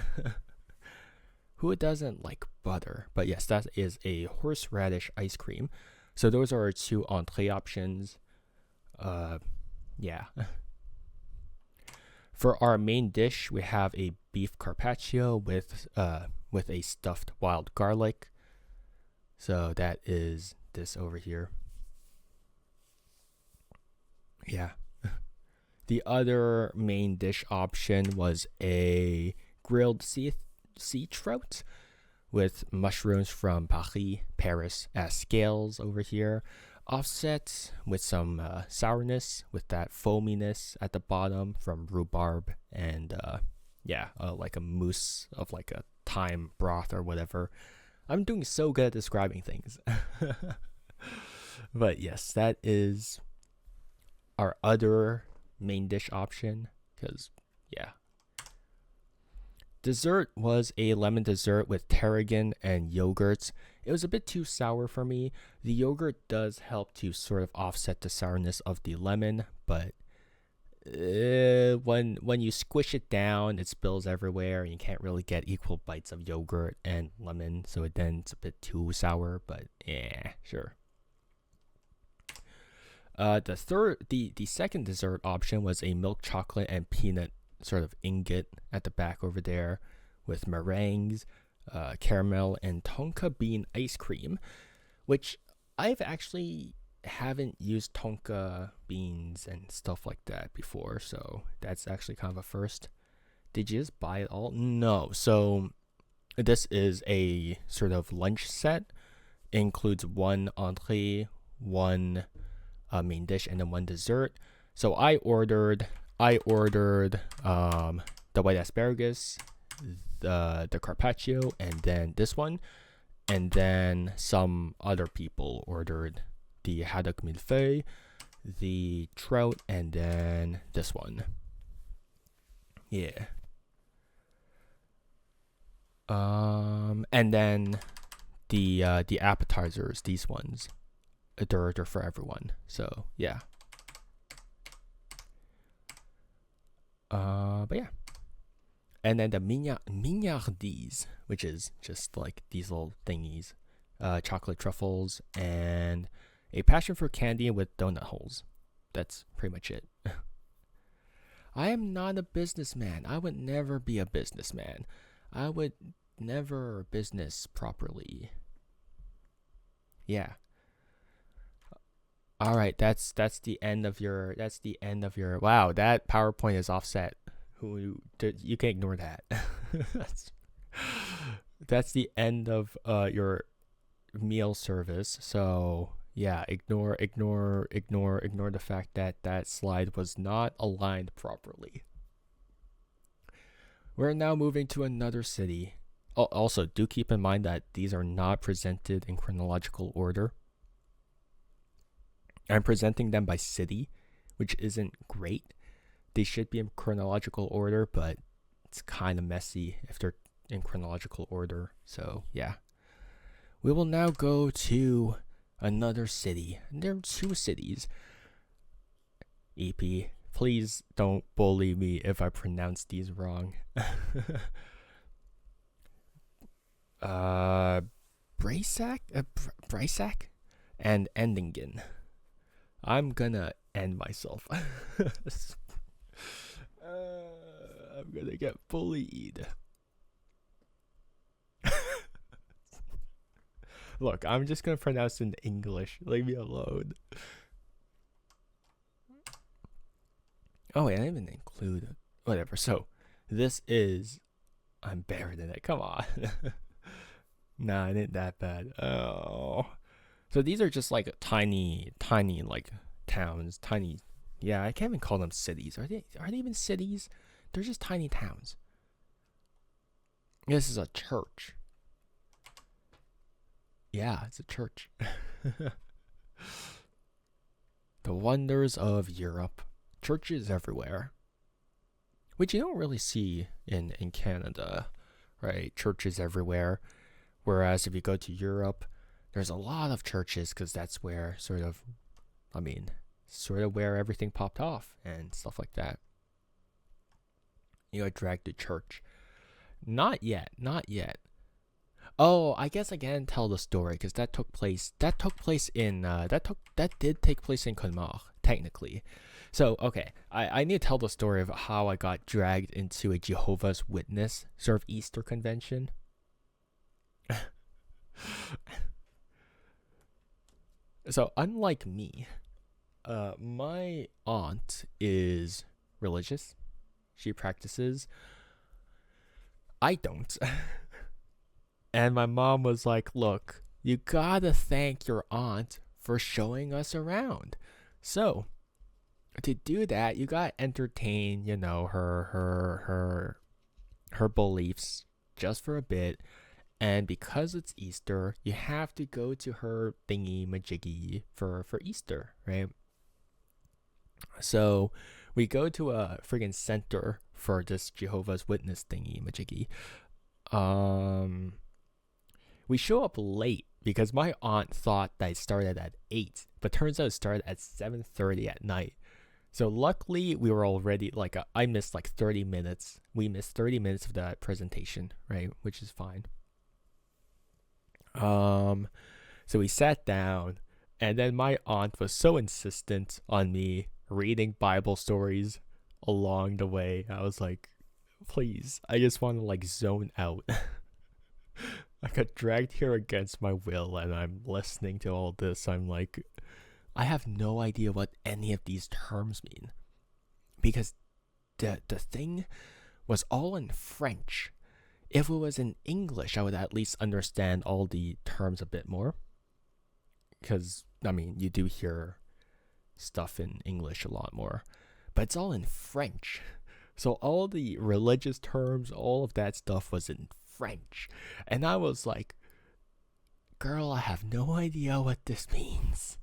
Who doesn't like butter? But yes, that is a horseradish ice cream. So those are our two entree options. Yeah. For our main dish, we have a beef carpaccio with a stuffed wild garlic. So that is this over here. Yeah. The other main dish option was a grilled sea trout with mushrooms from Paris as scales over here, offset with some sourness with that foaminess at the bottom from rhubarb and like a mousse of like a thyme broth or whatever. I'm doing so good at describing things. But yes, that is our other main dish option, because yeah. Dessert was a lemon dessert with tarragon and yogurts. It was a bit too sour for me. The yogurt does help to sort of offset the sourness of the lemon, but when you squish it down, it spills everywhere and you can't really get equal bites of yogurt and lemon, so then it's a bit too sour, but yeah, sure. The second dessert option was a milk chocolate and peanut sort of ingot at the back over there with meringues, caramel, and tonka bean ice cream, which I've actually haven't used tonka beans and stuff like that before, so that's actually kind of a first. Did you just buy it all? No. So this is a sort of lunch set. It includes one entree, one main dish, and then one dessert. So I ordered the white asparagus, the carpaccio, and then this one, and then some other people ordered the haddock millefeuille, the trout, and then this one. Yeah. And then the appetizers, these ones, they're for everyone. So yeah. But yeah. And then the mignardises, which is just like these little thingies, chocolate truffles, and a passion fruit candy with donut holes. That's pretty much it. I am not a businessman. I would never be a businessman. I would never business properly. Yeah. All right, that's the end of your wow, that PowerPoint is offset. You can ignore that. that's the end of your meal service. So yeah, ignore the fact that that slide was not aligned properly. We're now moving to another city. Oh, also, do keep in mind that these are not presented in chronological order. I'm presenting them by city, which isn't great. They should be in chronological order, but it's kind of messy if they're in chronological order. So, yeah. We will now go to another city. There are 2 cities. EP, please don't bully me if I pronounce these wrong. Breisac and Endingen. I'm gonna end myself. I'm gonna get bullied. Look, I'm just gonna pronounce it in English. Leave me alone. Oh, wait, I didn't even include it. Whatever. So, this is. I'm better than it. Come on. Nah, it ain't that bad. Oh. So these are just like tiny like towns. Tiny. Yeah, I can't even call them cities. Are they even cities? They're just tiny towns. This is a church. Yeah, it's a church. The wonders of Europe. Churches everywhere. Which you don't really see in Canada, right? Churches everywhere. Whereas if you go to Europe, there's a lot of churches because that's where sort of where everything popped off and stuff like that. You got dragged to church. Not yet. Oh, I guess I can tell the story because that did take place in Colmar, technically. So, okay, I need to tell the story of how I got dragged into a Jehovah's Witness sort of Easter convention. So, unlike me, my aunt is religious. She practices. I don't. And my mom was like, look, you gotta thank your aunt for showing us around. So, to do that, you gotta entertain, her beliefs just for a bit. And because it's Easter, you have to go to her thingy majiggy for Easter, right? So we go to a friggin' center for this Jehovah's Witness thingy majiggy. We show up late because my aunt thought that it started at 8, but turns out it started at 7:30 at night. So luckily we were already I missed 30 minutes. We missed 30 minutes of that presentation, right? Which is fine. So we sat down, and then my aunt was so insistent on me reading Bible stories along the way. I was like, please, I just want to zone out. I got dragged here against my will, and I'm listening to all this. I'm like, I have no idea what any of these terms mean, because the thing was all in French. If it was in English, I would at least understand all the terms a bit more. Because, you do hear stuff in English a lot more. But it's all in French. So all the religious terms, all of that stuff was in French. And I was like, girl, I have no idea what this means.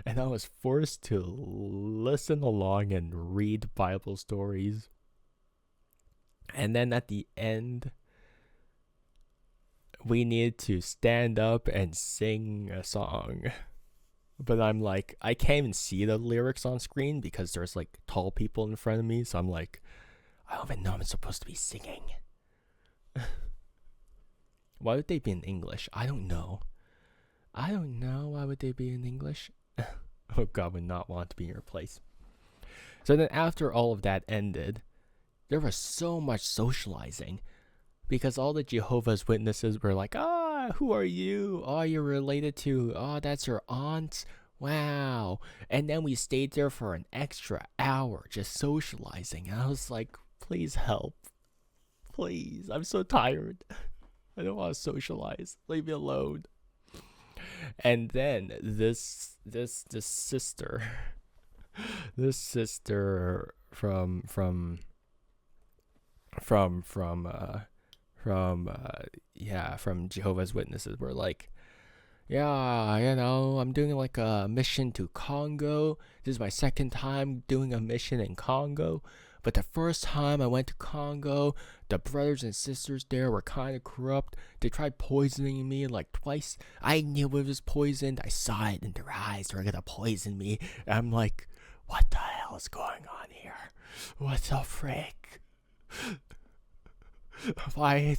And I was forced to listen along and read Bible stories. And then at the end, we needed to stand up and sing a song. But I'm like, I can't even see the lyrics on screen because there's like tall people in front of me. So I'm like, I don't even know I'm supposed to be singing. Why would they be in English? I don't know. Why would they be in English? Oh, God would not want to be in your place. So then after all of that ended, there was so much socializing because all the Jehovah's Witnesses were like, who are you? Oh, you're related to, that's your aunt. Wow. And then we stayed there for an extra hour just socializing. And I was like, please help. Please. I'm so tired. I don't want to socialize. Leave me alone. And then this sister, this sister from Jehovah's Witnesses were like, yeah, I'm doing like a mission to Congo. This is my second time doing a mission in Congo. But the first time I went to Congo, the brothers and sisters there were kind of corrupt. They tried poisoning me like twice. I knew it was poisoned. I saw it in their eyes. They were going to poison me. And I'm like, what the hell is going on here? What the frick? Why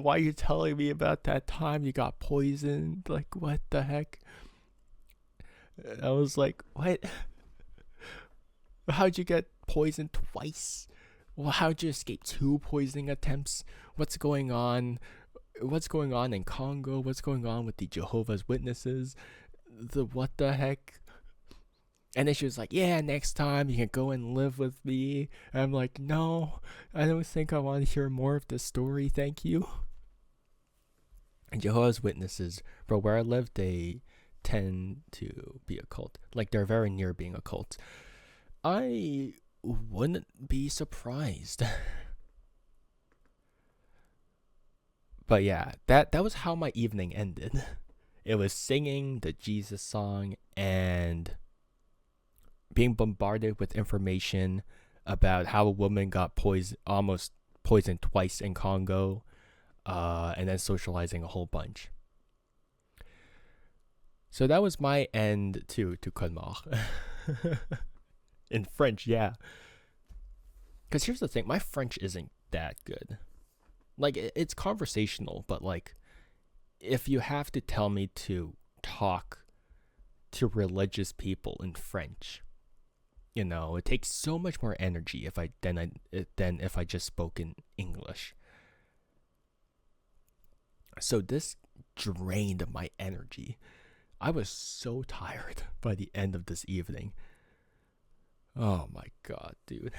are you telling me about that time you got poisoned? Like, what the heck? I was like, what? How'd you get poisoned twice? Well, how'd you escape 2 poisoning attempts? What's going on? What's going on in Congo? What's going on with the Jehovah's Witnesses? What the heck? And then she was like, yeah, next time you can go and live with me. And I'm like, no, I don't think I want to hear more of this story. Thank you. And Jehovah's Witnesses, bro, where I live, they tend to be a cult. Like, they're very near being a cult. I wouldn't be surprised. But yeah, that was how my evening ended. It was singing the Jesus song and being bombarded with information about how a woman got almost poisoned twice in Congo, and then socializing a whole bunch. So that was my end to Colmar. In French, yeah. Because here's the thing, my French isn't that good. Like, it's conversational, but like, if you have to tell me to talk to religious people in French, it takes so much more energy than if I just spoke in English. So this drained my energy. I was so tired by the end of this evening. Oh my God, dude.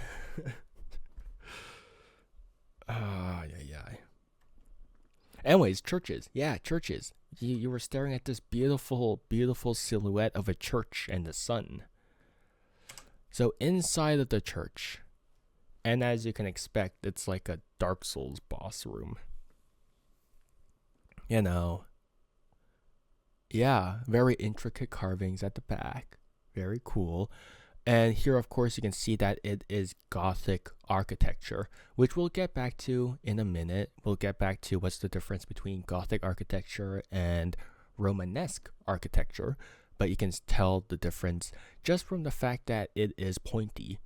Yeah. Anyways, churches. Yeah, churches. You were staring at this beautiful, beautiful silhouette of a church and the sun. So inside of the church, and as you can expect, it's like a Dark Souls boss room. Yeah, very intricate carvings at the back. Very cool. And here, of course, you can see that it is Gothic architecture, which we'll get back to in a minute. We'll get back to what's the difference between Gothic architecture and Romanesque architecture. But you can tell the difference just from the fact that it is pointy,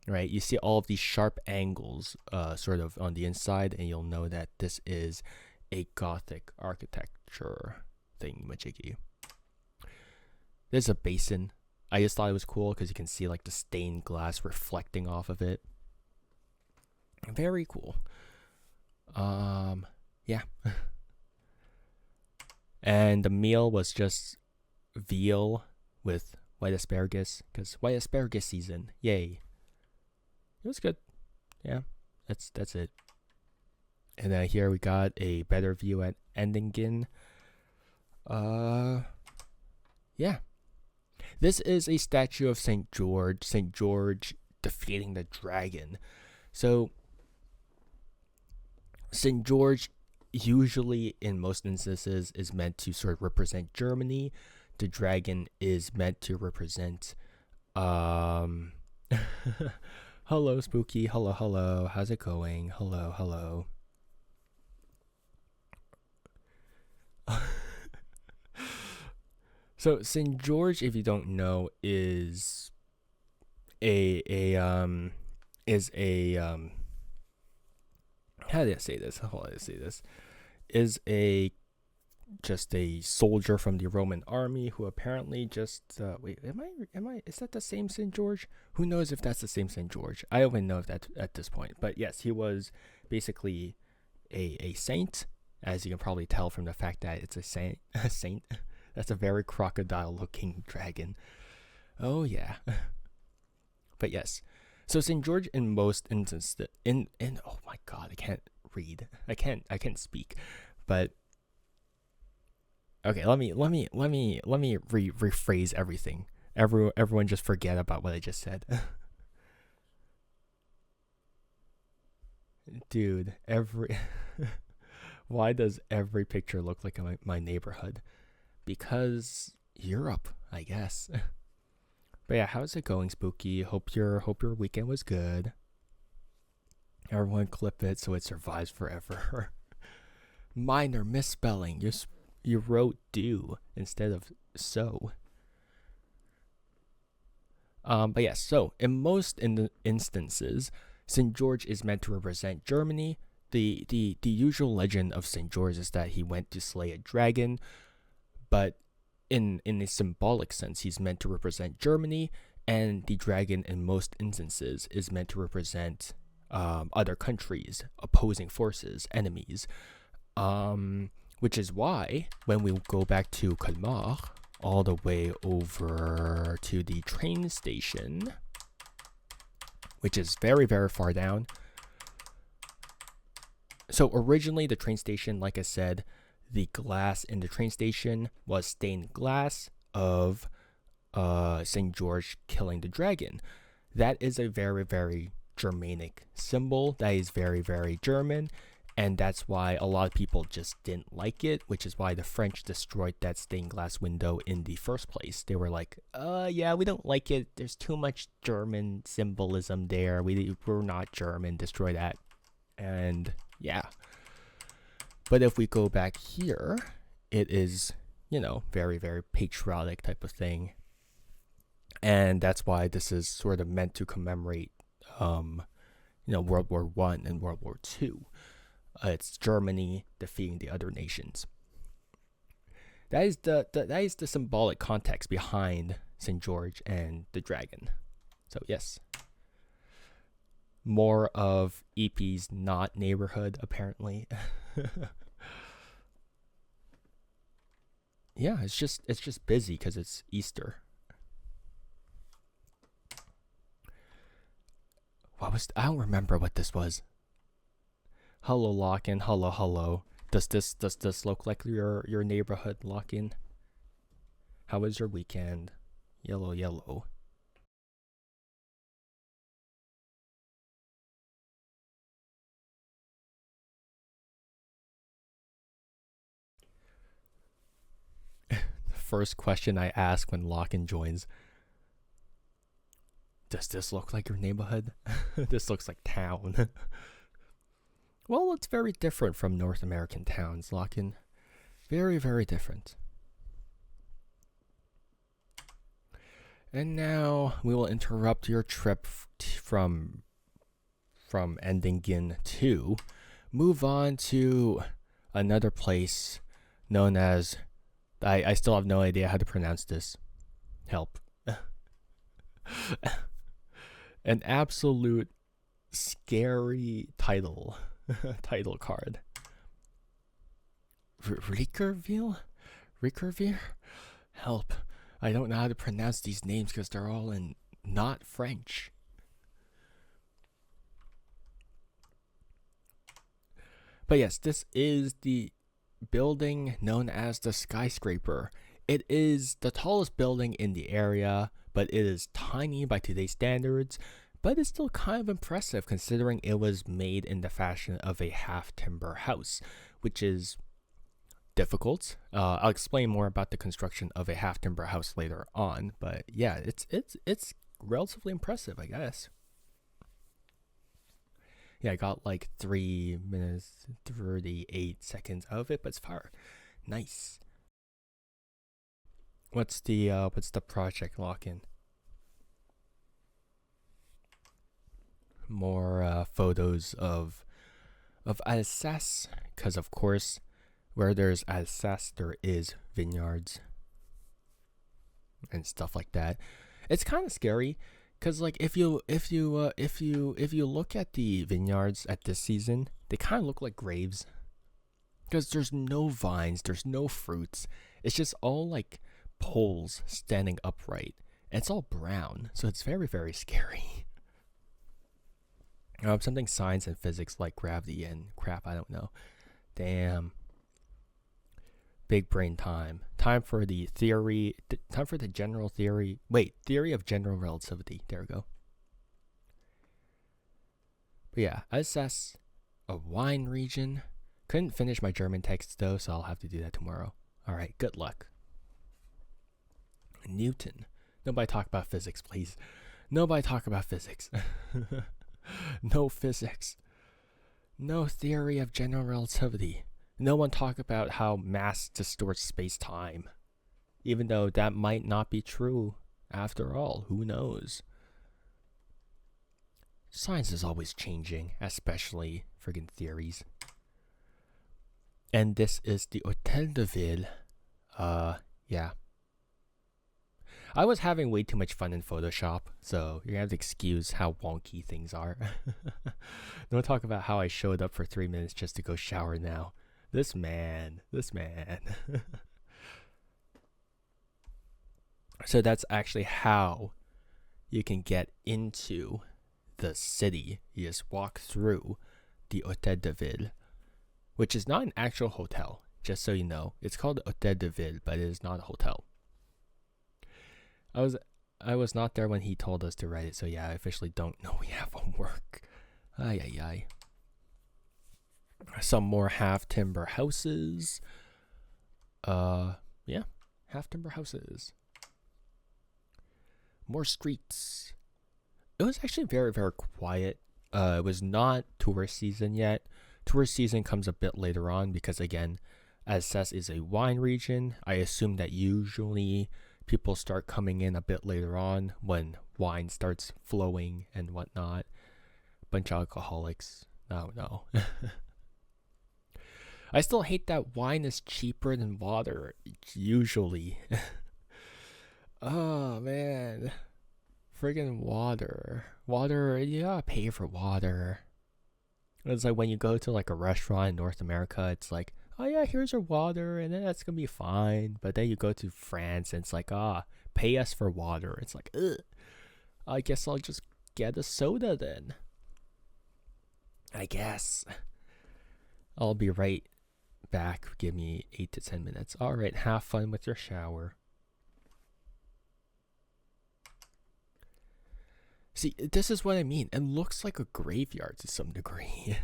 right? You see all of these sharp angles sort of on the inside, and you'll know that this is a Gothic architecture thingamajiggy. There's a basin. I just thought it was cool because you can see like the stained glass reflecting off of it. Very cool. Yeah. And the meal was just veal with white asparagus, because white asparagus season. Yay. It was good. Yeah, that's it. And then here we got a better view at Endingen. Yeah. This is a statue of St. George defeating the dragon. So St. George usually in most instances is meant to sort of represent Germany. The dragon is meant to represent hello Spooky, hello, how's it going? Hello. So St. George, if you don't know, is a how do I say this? How do I say this? Is a just a soldier from the Roman army who apparently just wait, am I is that the same St. George? Who knows if that's the same St. George? I don't even know if that at this point. But yes, he was basically a saint, as you can probably tell from the fact that it's a saint. A saint. That's a very crocodile-looking dragon. Oh yeah. But yes, so St. George in most instances, in oh my god, I can't read. I can't speak. But okay, let me rephrase everything. Everyone just forget about what I just said. Dude, why does every picture look like my neighborhood? Because Europe, I guess. But yeah, how's it going, Spooky? Hope your weekend was good. Everyone clip it so it survives forever. Minor misspelling. You wrote do instead of so. But yes, so in most instances, St. George is meant to represent Germany. The usual legend of St. George is that he went to slay a dragon, but in a symbolic sense, he's meant to represent Germany, and the dragon in most instances is meant to represent other countries, opposing forces, enemies. Which is why when we go back to Colmar, all the way over to the train station, which is very, very far down. So originally the train station, like I said, the glass in the train station was stained glass of St. George killing the dragon. That is a very, very Germanic symbol. That is very, very German. And that's why a lot of people just didn't like it, which is why the French destroyed that stained glass window in the first place. They were like, yeah, we don't like it. There's too much German symbolism there. We're not German. Destroy that. And yeah. But if we go back here, it is, very, very patriotic type of thing. And that's why this is sort of meant to commemorate, World War I and World War II. It's Germany defeating the other nations. That is the symbolic context behind St. George and the dragon. So yes, more of EP's not neighborhood apparently. Yeah, it's just busy because it's Easter. I don't remember what this was. Hello, Lock-in. Hello. Does this look like your neighborhood, Lock-in? How was your weekend? Yellow. The first question I ask when Lock-in joins. Does this look like your neighborhood? This looks like town. Well, it's very different from North American towns, Lock-in. Very, very different. And now we will interrupt your trip from Endingen to move on to another place known as... I still have no idea how to pronounce this. Help. An absolute scary title card. Rickerville? Help. I don't know how to pronounce these names because they're all in not French. But yes, this is the building known as the Skyscraper. It is the tallest building in the area, but it is tiny by today's standards. but it's still kind of impressive considering it was made in the fashion of a half timber house, which is difficult. I'll explain more about the construction of a half timber house later on, but yeah, it's relatively impressive, I guess. Yeah, I got like 3 minutes 38 seconds of it, but it's fire. Nice. What's the project lock-in? More photos of Alsace, because of course, where there's Alsace, there is vineyards and stuff like that. It's kind of scary, because like if you look at the vineyards at this season, they kind of look like graves, because there's no vines, there's no fruits. It's just all like poles standing upright, and it's all brown, so it's very, very scary. Something science and physics like gravity and crap, I don't know. Damn. Big brain time. Time for the theory. Time for the general theory. Wait, theory of general relativity. There we go. But yeah, Alsace, a wine region. Couldn't finish my German text though, so I'll have to do that tomorrow. Alright, good luck. Newton. Nobody talk about physics, please. Nobody talk about physics. No physics. No theory of general relativity. No one talk about how mass distorts space-time. Even though that might not be true after all. Who knows? Science is always changing, especially friggin' theories. And this is the Hôtel de Ville. Yeah. I was having way too much fun in Photoshop, so you're gonna have to excuse how wonky things are. Don't talk about how I showed up for 3 minutes just to go shower now. This man. So that's actually how you can get into the city. You just walk through the Hôtel de Ville, which is not an actual hotel, just so you know. It's called Hôtel de Ville, but it is not a hotel. I was not there when he told us to write it, so yeah, I officially don't know we have homework. Ay. Some more half timber houses. Yeah, half timber houses. More streets. It was actually very, very quiet. It was not tourist season yet. Tourist season comes a bit later on because, again, Alsace is a wine region. I assume that usually people start coming in a bit later on when wine starts flowing and whatnot. Bunch of alcoholics. No. I still hate that wine is cheaper than water, usually. Oh, man. Friggin' water. Water, you gotta pay for water. It's like when you go to like a restaurant in North America, it's like, oh yeah, here's your water, and then that's gonna be fine. But then you go to France, and it's like, pay us for water. It's like, ugh. I guess I'll just get a soda then. I guess. I'll be right back. Give me 8 to 10 minutes. Alright, have fun with your shower. See, this is what I mean. It looks like a graveyard to some degree.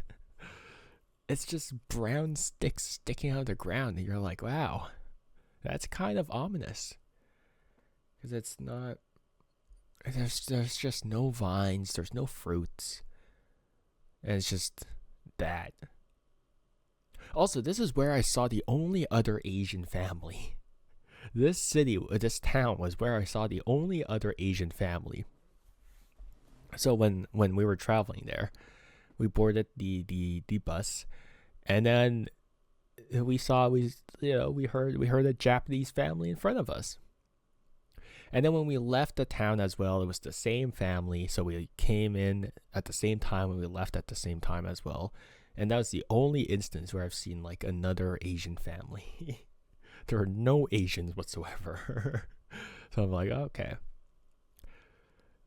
It's just brown sticks sticking out of the ground, and you're like, wow, that's kind of ominous. Because it's not... There's just no vines, there's no fruits. And it's just that. Also, this is where I saw the only other Asian family. This town was where I saw the only other Asian family. So when we were traveling there, we boarded the bus, and then we heard a Japanese family in front of us. And then when we left the town as well, it was the same family, so we came in at the same time and we left at the same time as well. And that was the only instance where I've seen like another Asian family. There are no Asians whatsoever. So I'm like, okay.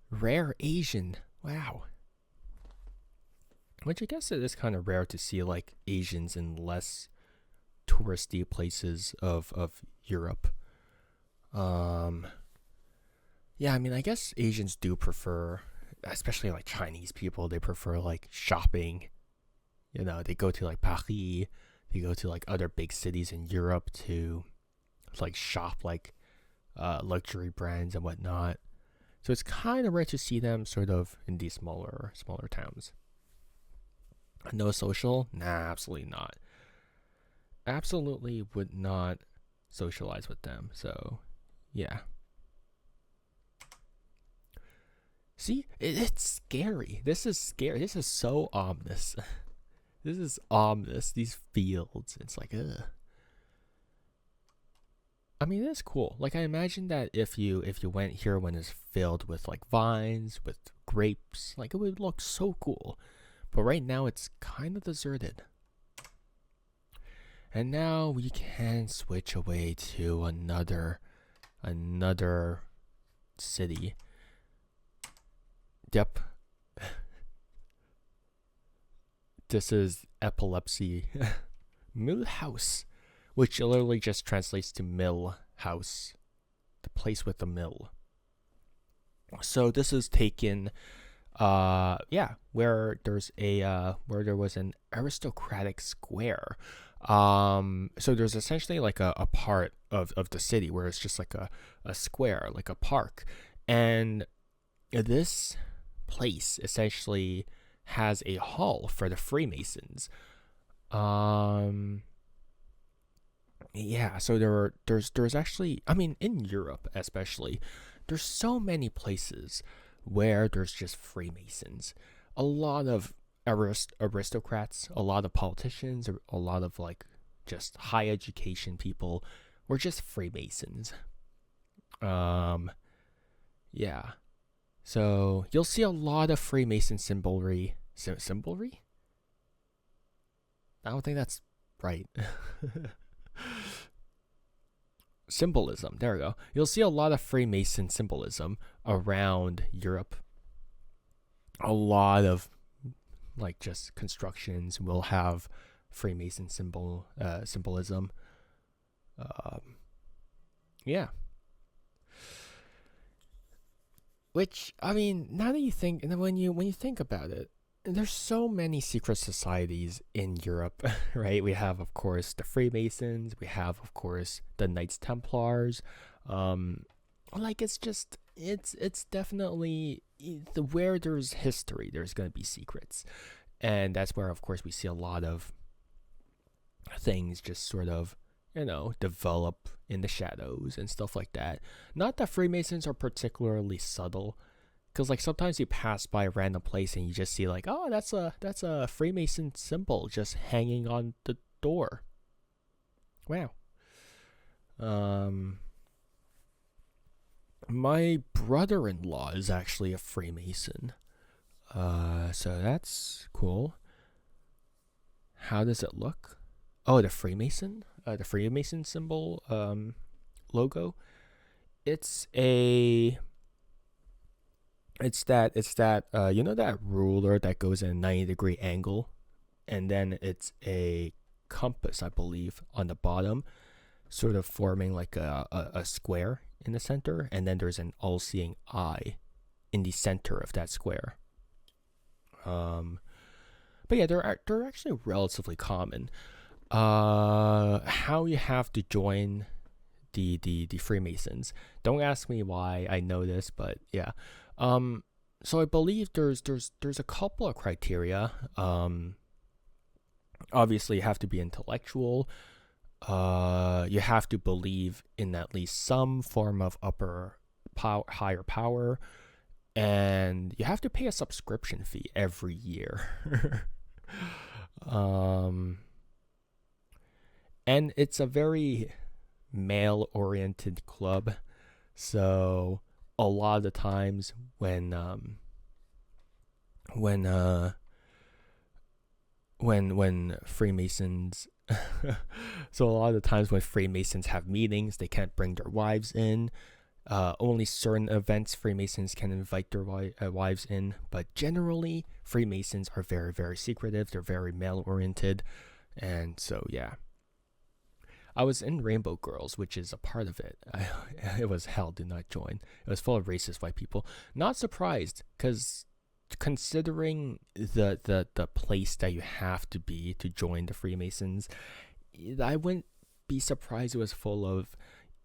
Rare Asian. Wow. Which I guess it is kind of rare to see like Asians in less touristy places of Europe. Yeah, I mean, I guess Asians do prefer especially like Chinese people, they prefer like shopping. They go to like Paris, they go to like other big cities in Europe to like shop like luxury brands and whatnot. So it's kind of rare to see them sort of in these smaller towns. No social? Nah, absolutely not. Absolutely would not socialize with them. So, yeah. See, it's scary. This is scary. This is so ominous. This is ominous. These fields. It's like, ugh. I mean, it's cool. Like, I imagine that if you went here when it's filled with like vines, with grapes, like it would look so cool. But right now, it's kind of deserted. And now we can switch away to another city. Yep. This is epilepsy. Mill house, which literally just translates to mill house, the place with the mill. So this is taken, where there's where there was an aristocratic square. So there's essentially like a part of the city where it's just like a square, like a park, and this place essentially has a hall for the Freemasons. So there's actually, I mean, in Europe especially, there's so many places where there's just Freemasons. A lot of aristocrats, a lot of politicians, a lot of like just high education people were just Freemasons. Yeah. So you'll see a lot of Freemason symbolry. Symbolry? I don't think that's right. Symbolism. There we go. You'll see a lot of Freemason symbolism around Europe. A lot of like just constructions will have Freemason symbolism. Yeah. Which, I mean, now that you think, and when you think about it, there's so many secret societies in Europe, right? We have, of course, the Freemasons. We have, of course, the Knights Templars. Like it's definitely where there's history, there's gonna be secrets, and that's where, of course, we see a lot of things just sort of develop in the shadows and stuff like that. Not that Freemasons are particularly subtle. Because like sometimes you pass by a random place and you just see like, oh, that's a Freemason symbol just hanging on the door. Wow. My brother-in-law is actually a Freemason. So that's cool. How does it look? Oh, the Freemason symbol logo. It's that that ruler that goes in a 90-degree angle, and then it's a compass, I believe, on the bottom, sort of forming like a square in the center, and then there's an all-seeing eye in the center of that square. But yeah, they're actually relatively common. How you have to join the Freemasons. Don't ask me why I know this, but yeah. So I believe there's a couple of criteria. Obviously you have to be intellectual. You have to believe in at least some form of higher power, and you have to pay a subscription fee every year. And it's a very male-oriented club, so a lot of the times when Freemasons so a lot of the times when Freemasons have meetings, they can't bring their wives in. Only certain events Freemasons can invite their wives in, but generally Freemasons are very, very secretive. They're very male-oriented, and so yeah. I was in Rainbow Girls, which is a part of it. It was hell, do not join. It was full of racist white people. Not surprised, because considering the place that you have to be to join the Freemasons, I wouldn't be surprised it was full of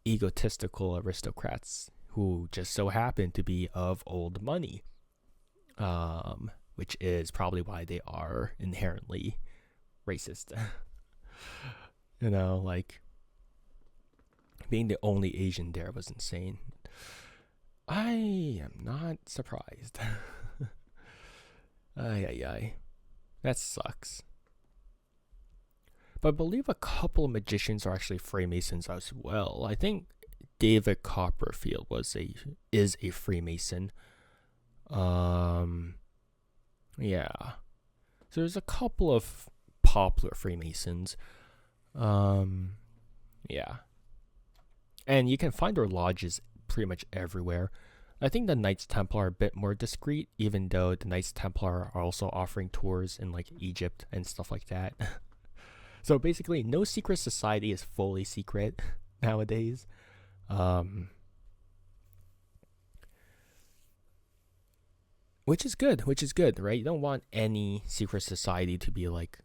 egotistical aristocrats who just so happen to be of old money, which is probably why they are inherently racist. Like being the only Asian there was insane. I am not surprised. Ay. That sucks. But I believe a couple of magicians are actually Freemasons as well. I think David Copperfield is a Freemason. Yeah. So there's a couple of popular Freemasons. Yeah. And you can find their lodges pretty much everywhere. I think the Knights Templar are a bit more discreet, even though the Knights Templar are also offering tours in like Egypt and stuff like that. So basically, no secret society is fully secret nowadays. Which is good, right? You don't want any secret society to be like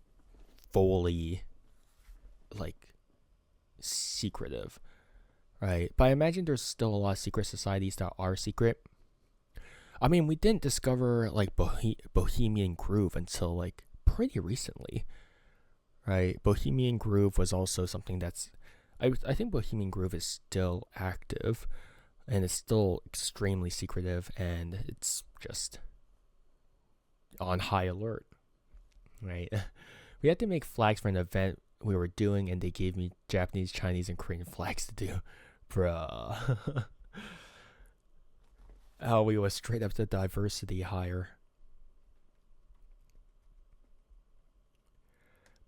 fully like secretive, right? But I imagine there's still a lot of secret societies that are secret. I mean, we didn't discover like Bohemian Groove until like pretty recently, right? Bohemian Groove was also something that's I think Bohemian Groove is still active and it's still extremely secretive, and it's just on high alert, right? We had to make flags for an event we were doing, and they gave me Japanese, Chinese, and Korean flags to do. Bruh. Oh, we was straight up the diversity hire.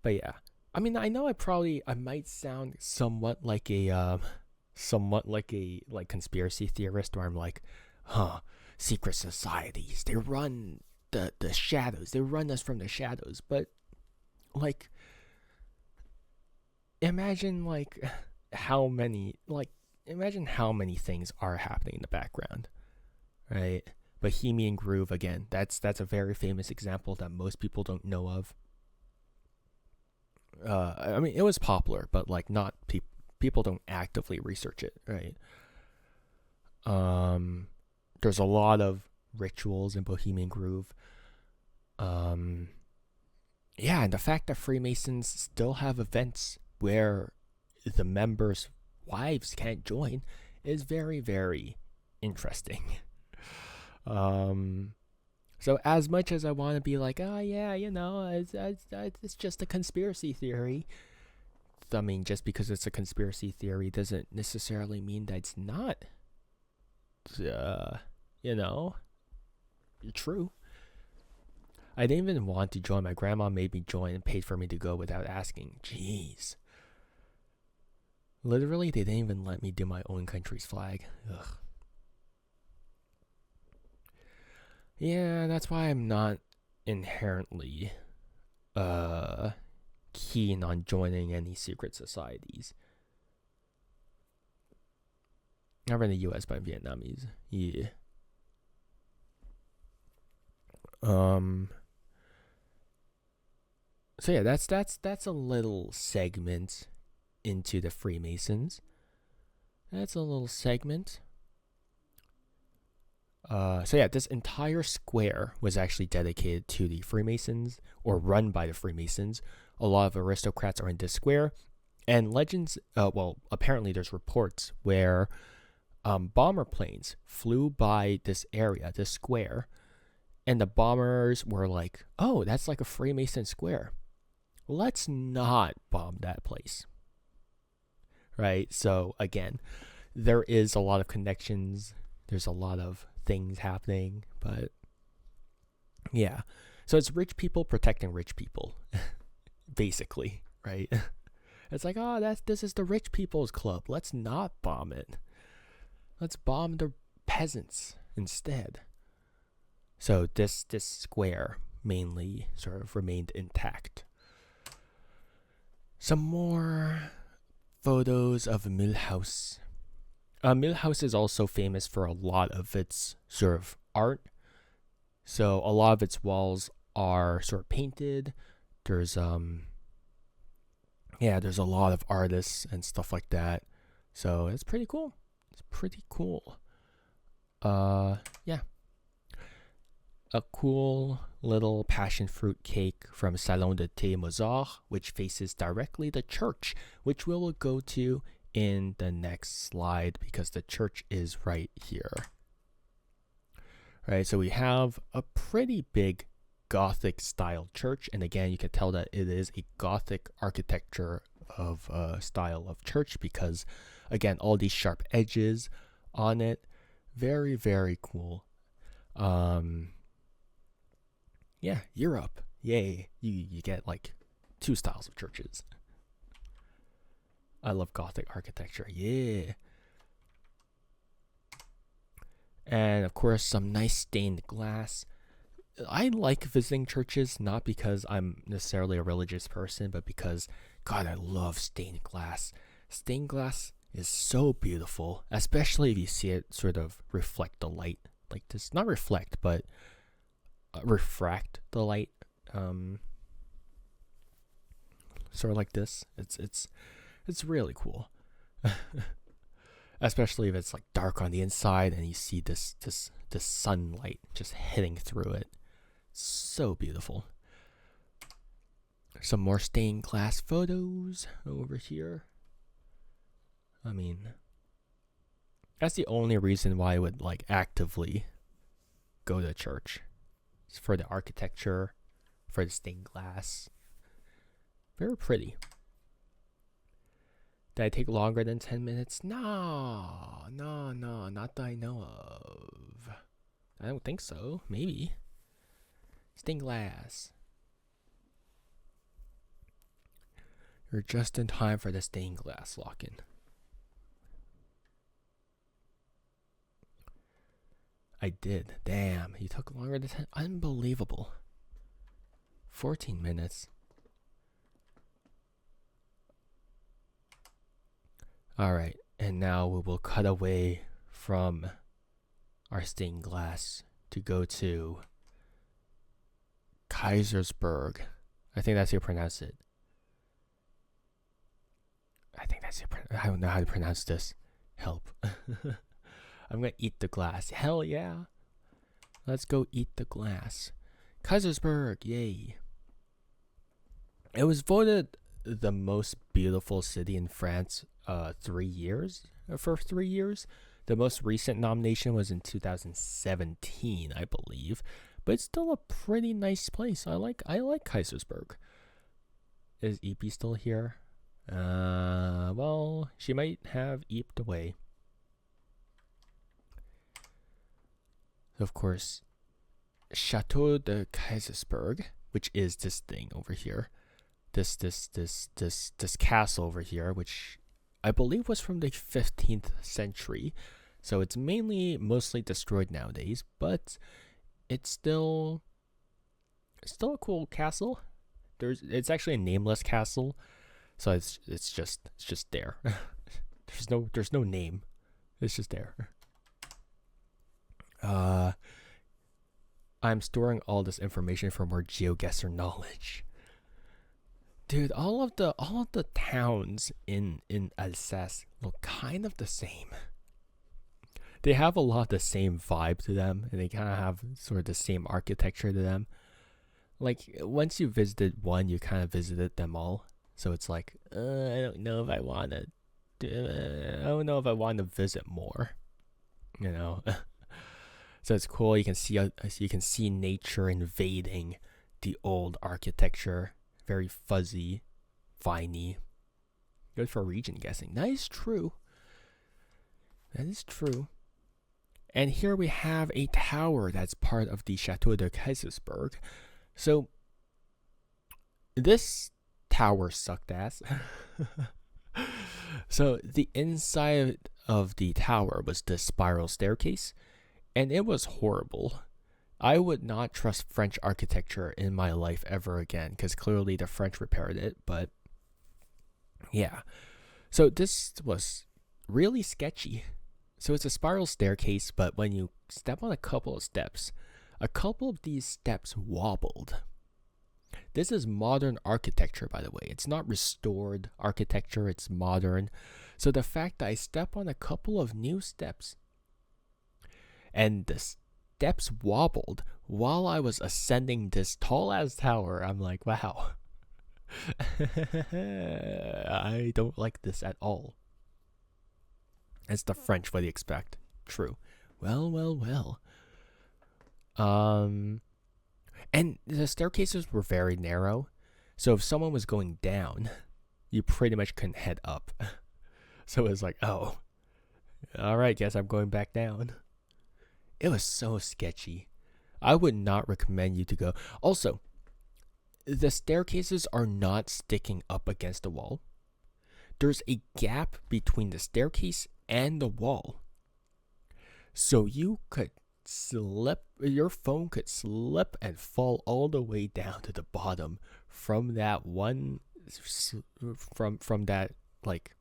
But yeah, I mean, I know I might sound somewhat like a conspiracy theorist, where I'm like, secret societies, they run the shadows, they run us from the shadows. But like, imagine how many things are happening in the background, right? Bohemian Groove, again, that's a very famous example that most people don't know of. I mean, it was popular, but like not people don't actively research it, right? There's a lot of rituals in Bohemian Groove. Yeah, and the fact that Freemasons still have events where the members' wives can't join is very, very interesting. So as much as I want to be like, oh yeah, it's just a conspiracy theory. I mean, just because it's a conspiracy theory doesn't necessarily mean that it's not, true. I didn't even want to join. My grandma made me join and paid for me to go without asking. Jeez. Literally, they didn't even let me do my own country's flag. Ugh. Yeah, that's why I'm not inherently keen on joining any secret societies. Never in the US, but I'm Vietnamese. Yeah. So yeah, that's a little segment into the Freemasons. That's a little segment. So yeah, this entire square was actually dedicated to the Freemasons, or run by the Freemasons. A lot of aristocrats are in this square, and legends. Apparently there's reports where bomber planes flew by this area, this square, and the bombers were like, "Oh, that's like a Freemason square. Let's not bomb that place." Right? So again, there is a lot of connections. There's a lot of things happening, but yeah. So it's rich people protecting rich people, basically, right? It's like, this is the rich people's club. Let's not bomb it. Let's bomb the peasants instead. So this square mainly sort of remained intact. Some more photos of Millhouse. Millhouse is also famous for a lot of its sort of art. So a lot of its walls are sort of painted. There's there's a lot of artists and stuff like that. So it's pretty cool. It's pretty cool. Yeah. A cool little passion fruit cake from Salon de Thé Mozart, which faces directly the church, which we will go to in the next slide because the church is right here. Right, so we have a pretty big Gothic style church, and again, you can tell that it is a Gothic architecture of style of church because, again, all these sharp edges on it, very, very cool. Yeah, Europe, yay! You get like two styles of churches. I love Gothic architecture, yeah. And of course, some nice stained glass. I like visiting churches, not because I'm necessarily a religious person, but because, God, I love stained glass. Stained glass is so beautiful, especially if you see it sort of reflect the light. Like this, not reflect, but refract the light. Sort of like this. It's really cool. Especially if it's like dark on the inside and you see this sunlight just hitting through it. So beautiful. Some more stained glass photos over here. I mean, that's the only reason why I would like actively go to church. It's for the architecture, for the stained glass. Very pretty. Did I take longer than 10 minutes? No, not that I know of. I don't think so. Maybe. Stained glass. You're just in time for the stained glass lock-in. I did. Damn, you took longer than 10. Unbelievable. 14 minutes. Alright, and now we will cut away from our stained glass to go to Kaisersberg. I think that's how you pronounce it. I don't know how to pronounce this. Help. I'm gonna eat the glass. Hell yeah. Let's go eat the glass. Kaisersberg, yay. It was voted the most beautiful city in France 3 years. For 3 years. The most recent nomination was in 2017, I believe. But it's still a pretty nice place. I like Kaisersberg. Is EP still here? Well, she might have eeped away. Of course, Chateau de Kaisersberg, which is this thing over here. This castle over here, which I believe was from the 15th century. So it's mostly destroyed nowadays, but it's still a cool castle. It's actually a nameless castle. So it's just there. there's no name. It's just there. I'm storing all this information for more GeoGuessr knowledge. Dude, all of the towns in Alsace look kind of the same. They have a lot of the same vibe to them, and they kind of have sort of the same architecture to them. Like, once you visited one, you kind of visited them all. So it's like, I don't know if I want to visit more, you know. So it's cool. You can see nature invading the old architecture. Very fuzzy, viney. Good for region guessing. That is true. And here we have a tower that's part of the Chateau de Kaisersberg. So this tower sucked ass. So the inside of the tower was this spiral staircase, and it was horrible. I would not trust French architecture in my life ever again, because clearly the French repaired it, but yeah. So this was really sketchy. So it's a spiral staircase, but when you step on a couple of steps, a couple of these steps wobbled. This is modern architecture, by the way. It's not restored architecture, it's modern. So the fact that I step on a couple of new steps and the steps wobbled while I was ascending this tall ass tower, I'm like, wow. I don't like this at all. It's the French, what do you expect? True. Well. And the staircases were very narrow, so if someone was going down, you pretty much couldn't head up. So it was like, oh, alright, guess I'm going back down. It was so sketchy. I would not recommend you to go. Also, the staircases are not sticking up against the wall. There's a gap between the staircase and the wall. So you could slip, your phone could slip and fall all the way down to the bottom from that one, from that, like,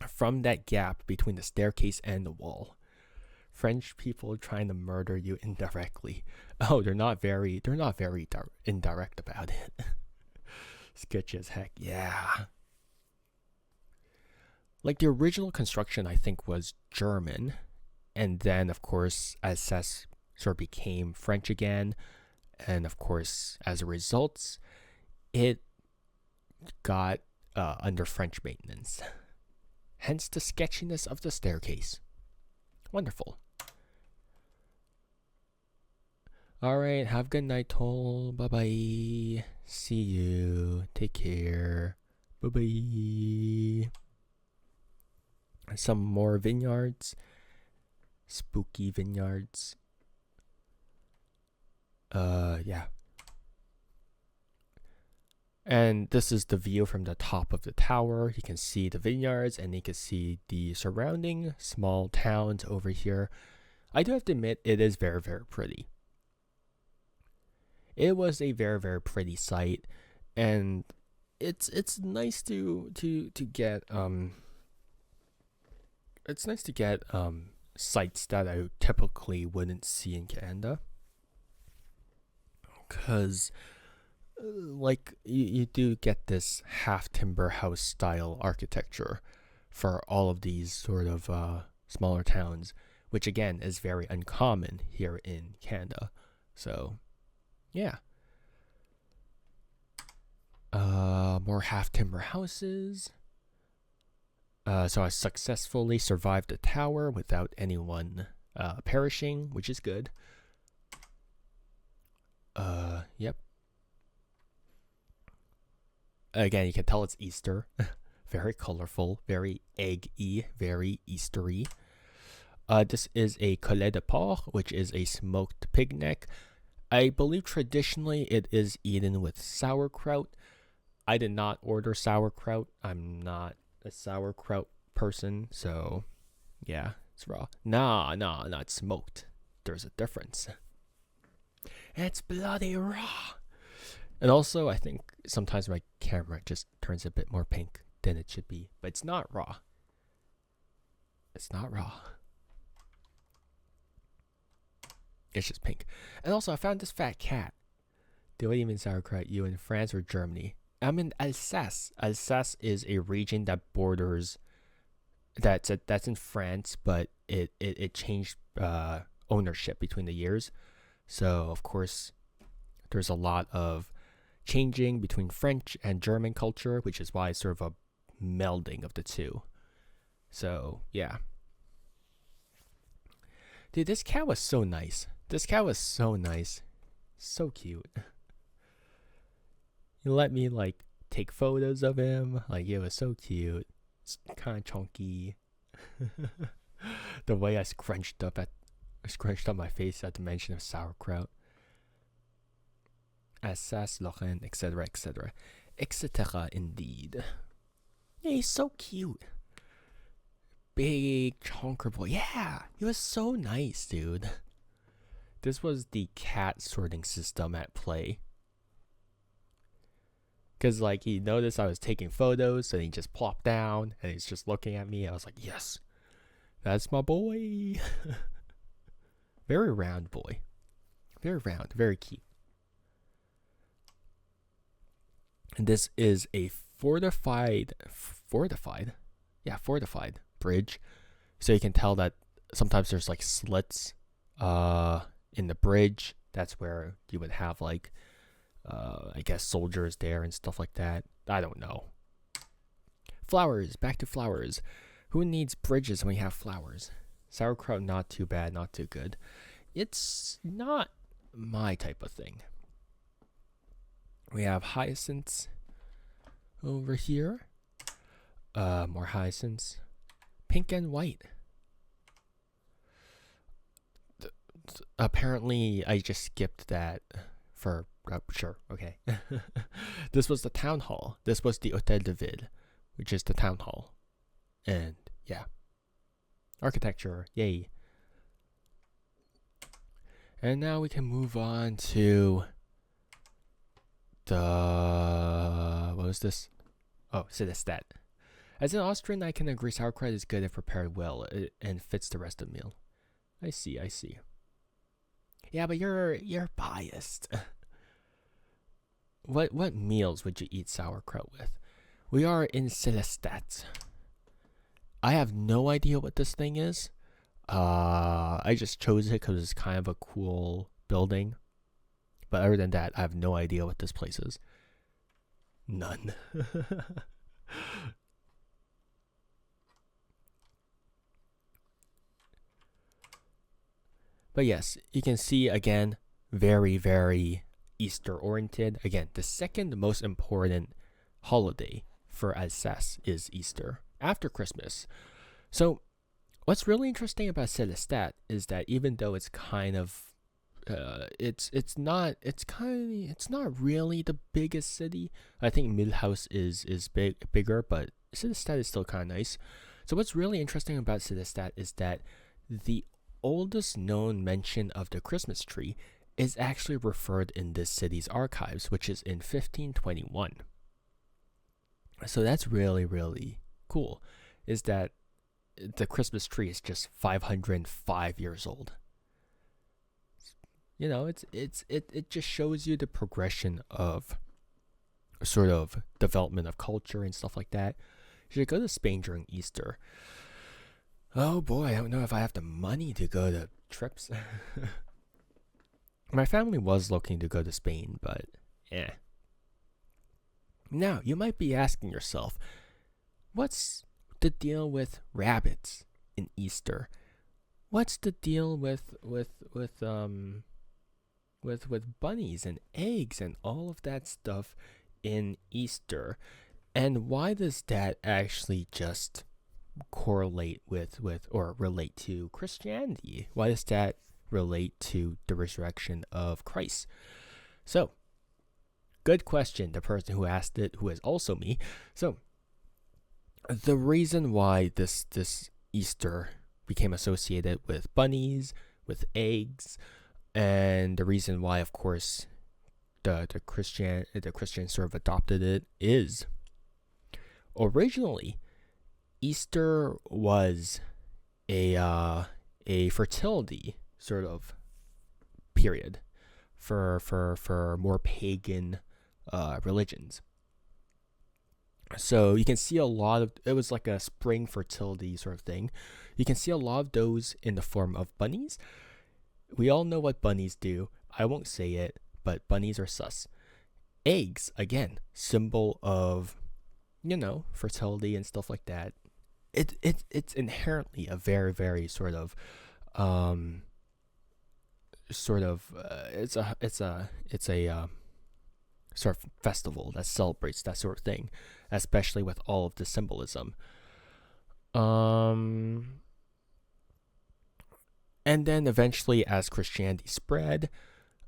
from that gap between the staircase and the wall. French people trying to murder you indirectly. Oh, they're not very indirect about it. Sketchy as heck. Yeah. Like, the original construction, I think, was German. And then, of course, Alsace sort of became French again. And, of course, as a result, it got under French maintenance. Hence the sketchiness of the staircase. Wonderful. Alright, have a good night, Toll. Bye-bye. See you. Take care. Bye-bye. Some more vineyards. Spooky vineyards. Yeah. And this is the view from the top of the tower. You can see the vineyards and you can see the surrounding small towns over here. I do have to admit, it is very, very pretty. It was a very, very pretty site, and it's nice to get it's nice to get sites that I typically wouldn't see in Canada, because like you do get this half timber house style architecture for all of these sort of smaller towns, which again is very uncommon here in Canada. So yeah. More half timber houses. So I successfully survived the tower without anyone perishing, which is good. Yep. Again, you can tell it's Easter. Very colorful, very eggy, very Eastery. This is a collet de porc, which is a smoked pig neck. I believe traditionally it is eaten with sauerkraut. I did not order sauerkraut. I'm not a sauerkraut person, so yeah, it's raw. Nah, not smoked. There's a difference. It's bloody raw. And also, I think sometimes my camera just turns a bit more pink than it should be, but it's not raw. It's not raw. It's just pink. And also, I found this fat cat. Do I even sauerkraut you in France or Germany? I'm in Alsace. Alsace is a region that borders. That's in France, but it changed ownership between the years. So of course, there's a lot of changing between French and German culture, which is why it's sort of a melding of the two. So yeah. Dude, this cat was so nice. This cat was so nice. So cute. He let me like take photos of him. Like, it was so cute. It's kind of chunky. The way I scrunched up my face at the mention of sauerkraut. Alsace, Lorraine, etc., etc., etc. Indeed. Yeah, he's so cute. Big chunker boy. Yeah, he was so nice, dude. This was the cat sorting system at play. Because, like, he noticed I was taking photos, and he just plopped down, and he's just looking at me. I was like, yes, that's my boy. Very round boy. Very round, very cute. And this is a fortified bridge. So you can tell that sometimes there's like slits in the bridge. That's where you would have like I guess soldiers there and stuff like that. I don't know. Flowers, back to flowers. Who needs bridges when we have flowers? Sauerkraut, not too bad, not too good. It's not my type of thing. We have hyacinths over here. More hyacinths. Pink and white. Apparently, I just skipped that for sure. Okay. This was the town hall. This was the Hôtel de Ville, which is the town hall. And yeah. Architecture. Yay. And now we can move on to the... What was this? Oh, Citystat. As an Austrian, I can agree sauerkraut is good if prepared well and fits the rest of the meal. I see. Yeah, but you're biased. What meals would you eat sauerkraut with? We are in Citystat. I have no idea what this thing is. I just chose it because it's kind of a cool building. But other than that, I have no idea what this place is. None. But yes, you can see again, very, very Easter oriented. Again, the second most important holiday for Alsace is Easter, after Christmas. So what's really interesting about Citystat is that even though it's kind of it's not really the biggest city. I think Milhouse is bigger, but Citystat is still kind of nice. So what's really interesting about Citystat is that the oldest known mention of the Christmas tree is actually referred in this city's archives, which is in 1521. So that's really, really cool, is that the Christmas tree is just 505 years old. You know, it just shows you the progression of sort of development of culture and stuff like that. You should go to Spain during Easter. Oh boy, I don't know if I have the money to go to trips. My family was looking to go to Spain, but yeah. Now, you might be asking yourself, what's the deal with rabbits in Easter? What's the deal with bunnies and eggs and all of that stuff in Easter? And why does that actually just correlate with or relate to Christianity? Why does that relate to the resurrection of Christ? So, good question. The person who asked it, who is also me. So, the reason why this Easter became associated with bunnies, with eggs, and the reason why, of course, the Christians sort of adopted it is originally Easter was a fertility sort of period for more pagan religions. So you can see a lot of, it was like a spring fertility sort of thing. You can see a lot of those in the form of bunnies. We all know what bunnies do. I won't say it, but bunnies are sus. Eggs, again, symbol of, fertility and stuff like that. It's inherently a very, very sort of it's a sort of festival that celebrates that sort of thing, especially with all of the symbolism. And then eventually, as Christianity spread,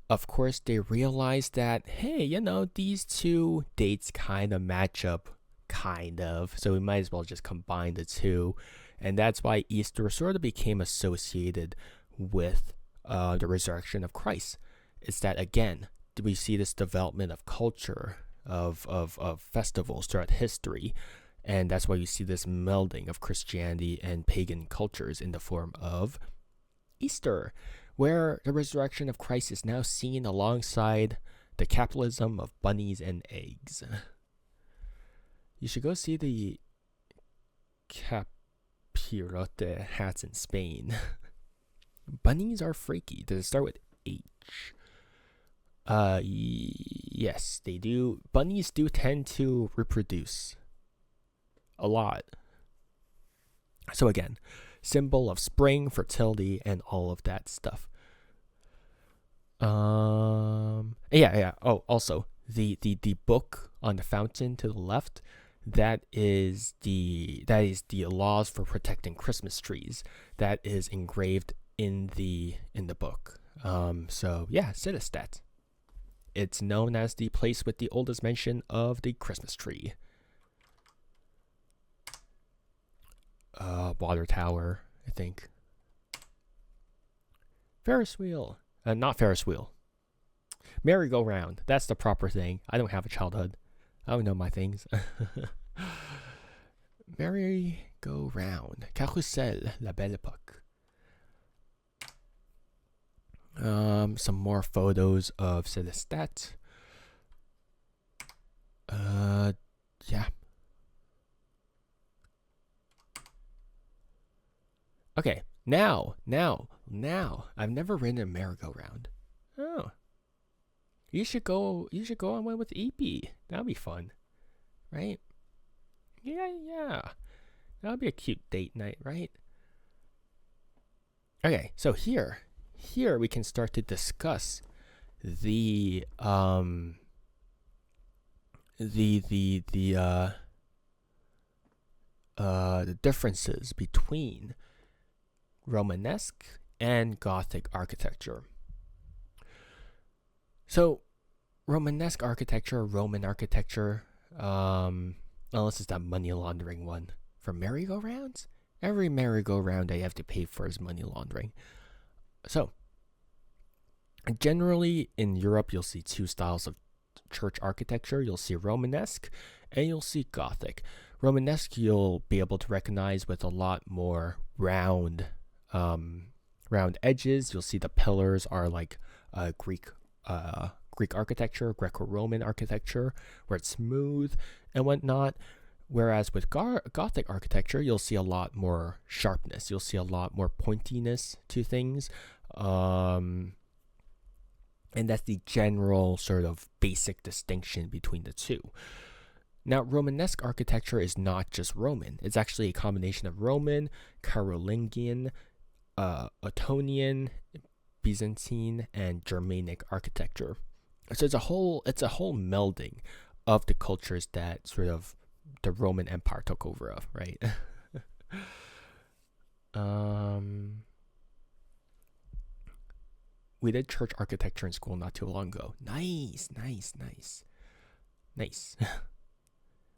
of course, they realized that, hey, these two dates kind of match up, so we might as well just combine the two. And that's why Easter sort of became associated with the resurrection of Christ. It's that, again, we see this development of culture, of festivals throughout history. And that's why you see this melding of Christianity and pagan cultures in the form of Easter, where the resurrection of Christ is now seen alongside the capitalism of bunnies and eggs. You should go see the capirote hats in Spain. Bunnies are freaky. Does it start with H? Yes, they do. Bunnies do tend to reproduce a lot. So again, symbol of spring, fertility, and all of that stuff. Yeah. Oh, also the book on the fountain to the left, that is the laws for protecting Christmas trees. That is engraved in the book. So yeah, Sittestat. It's known as the place with the oldest mention of the Christmas tree. Water tower, I think. Ferris wheel. Not Ferris wheel. Merry-go-round. That's the proper thing. I don't have a childhood. I don't know my things. Merry-go-round. Carrousel, la belle époque. Some more photos of Sittestat. Yeah. Okay, now, I've never ridden a merry-go-round. Oh. You should go on one with EP. That'd be fun. Right? Yeah. That'd be a cute date night, right? Okay, so here we can start to discuss the differences between Romanesque and Gothic architecture. So, Romanesque architecture, Roman architecture, unless it's that money laundering one. For merry-go-rounds? Every merry-go-round I have to pay for is money laundering. So, generally in Europe, you'll see two styles of church architecture. You'll see Romanesque and you'll see Gothic. Romanesque you'll be able to recognize with a lot more round edges. You'll see the pillars are like Greek architecture, Greco-Roman architecture, where it's smooth and whatnot. Whereas with Gothic architecture, you'll see a lot more sharpness. You'll see a lot more pointiness to things. And that's the general sort of basic distinction between the two. Now, Romanesque architecture is not just Roman. It's actually a combination of Roman, Carolingian, Ottonian, Byzantine, and Germanic architecture. So it's a whole melding of the cultures that sort of the Roman Empire took over of, right? We did church architecture in school not too long ago. Nice.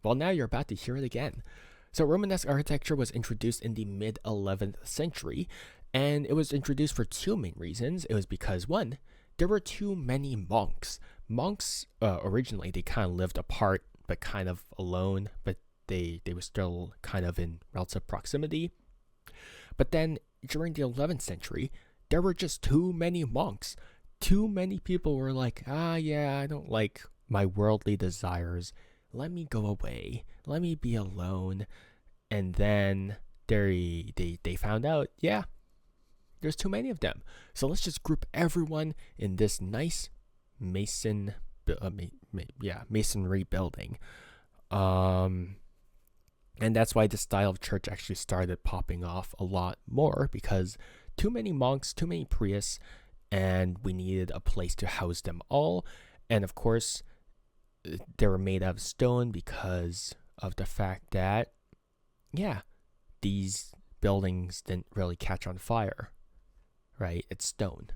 Well, now you're about to hear it again. So Romanesque architecture was introduced in the mid-11th century, and it was introduced for two main reasons. It was because, one, there were too many monks. Monks, originally, they kind of lived apart, but kind of alone, but they were still kind of in relative proximity. But then, during the 11th century, there were just too many monks. Too many people were like, yeah, I don't like my worldly desires. Let me go away. Let me be alone. And then they found out, yeah, there's too many of them. So let's just group everyone in this nice masonry building. And that's why this style of church actually started popping off a lot more, because too many monks, too many priests, and we needed a place to house them all. And of course, they were made out of stone because of the fact that, yeah, these buildings didn't really catch on fire, right? It's stone.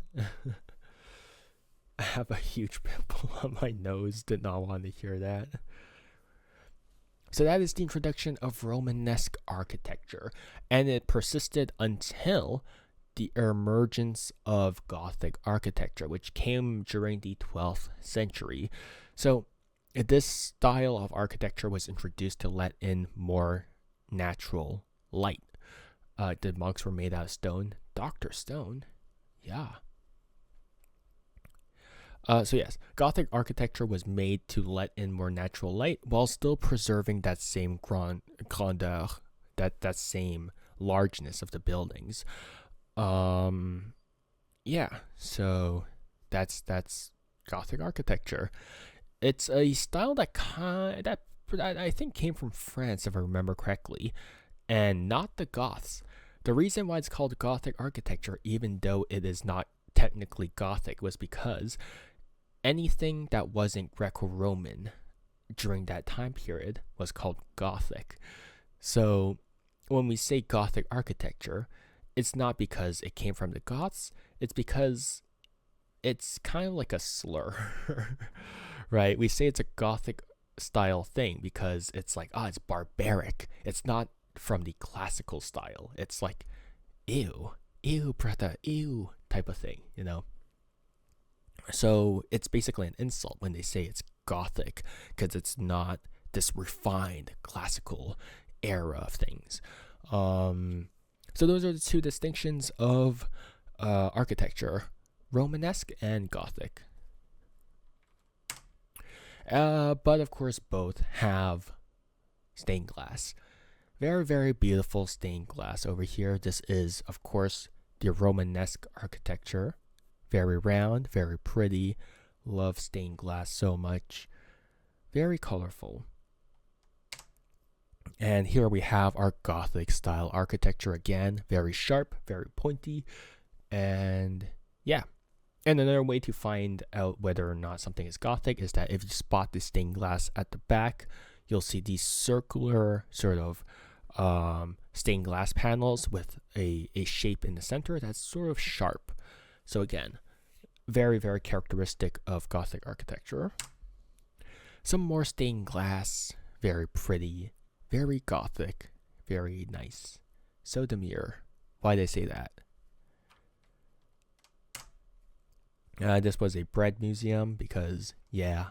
I have a huge pimple on my nose. Did not want to hear that. So that is the introduction of Romanesque architecture, and it persisted until the emergence of Gothic architecture, which came during the 12th century. So this style of architecture was introduced to let in more natural light. The monks were made out of stone. Dr. Stone? Yeah, So yes, Gothic architecture was made to let in more natural light while still preserving that same grandeur, that same largeness of the buildings. Um, yeah, so that's Gothic architecture. It's a style that I think came from France, if I remember correctly, and not the Goths. The reason why it's called Gothic architecture, even though it is not technically Gothic, was because anything that wasn't Greco-Roman during that time period was called Gothic. So when we say Gothic architecture, it's not because it came from the Goths, it's because it's kind of like a slur, right? We say it's a Gothic style thing because it's like, it's barbaric. It's not from the classical style. It's like, ew, ew, brother, ew, type of thing, you know? So it's basically an insult when they say it's Gothic because it's not this refined classical era of things. So those are the two distinctions of architecture: Romanesque and Gothic. But of course, both have stained glass. Very, very beautiful stained glass over here. This is, of course, the Romanesque architecture. Very round, very pretty. Love stained glass so much. Very colorful. And here we have our Gothic style architecture again. Very sharp, very pointy. And yeah. And another way to find out whether or not something is Gothic is that if you spot the stained glass at the back, you'll see these circular sort of stained glass panels with a shape in the center that's sort of sharp. So again, very, very characteristic of Gothic architecture. Some more stained glass, very pretty, very Gothic, very nice. So demure. Why they say that? This was a bread museum because, yeah.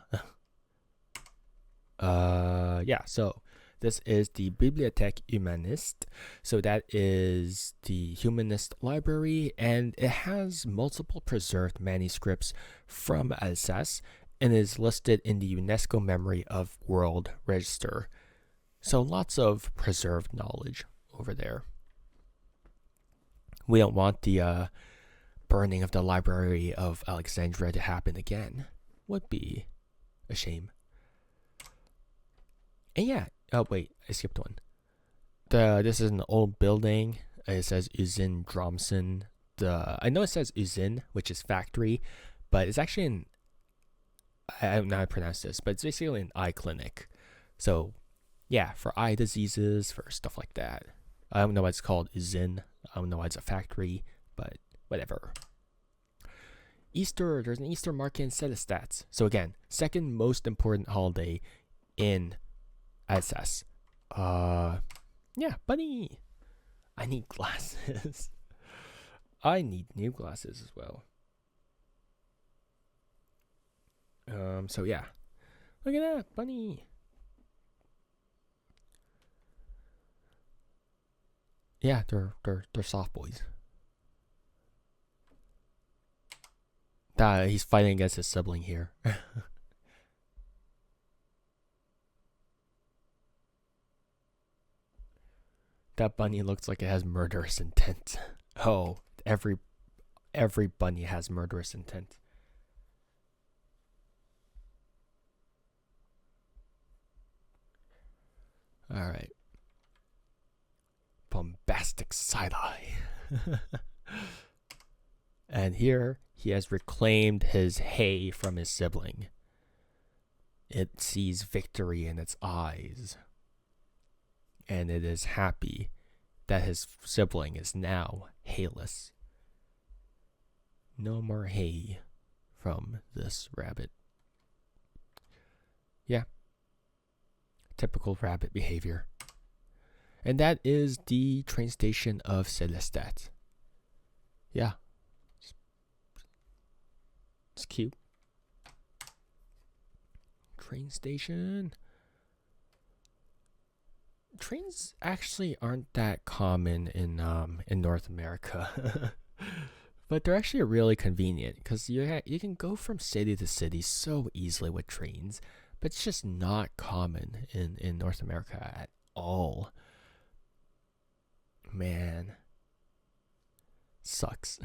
So this is the Bibliothèque Humaniste. So that is the humanist library, and it has multiple preserved manuscripts from Alsace and is listed in the UNESCO Memory of World Register. So lots of preserved knowledge over there. We don't want the burning of the Library of Alexandria to happen again. Would be a shame. And yeah, wait, I skipped one. This is an old building. It says Usine Dromsen. I know it says Usine, which is factory, but it's actually I don't know how to pronounce this, but it's basically an eye clinic. So yeah, for eye diseases, for stuff like that. I don't know why it's called Usine. I don't know why it's a factory, but whatever. Easter, there's an Easter market in Célestat. So again, second most important holiday in Alsace. Yeah, bunny. I need glasses. I need new glasses as well. So yeah. Look at that, bunny. Yeah, they're soft boys. He's fighting against his sibling here. That bunny looks like it has murderous intent. Oh, every bunny has murderous intent. All right. Bombastic side eye. And here he has reclaimed his hay from his sibling. It sees victory in its eyes. And it is happy that his sibling is now hayless. No more hay from this rabbit. Yeah. Typical rabbit behavior. And that is the train station of Célestat. Yeah. It's cute. Train station. Trains actually aren't that common in North America. But they're actually really convenient because you can go from city to city so easily with trains, but it's just not common in North America at all. Man, sucks.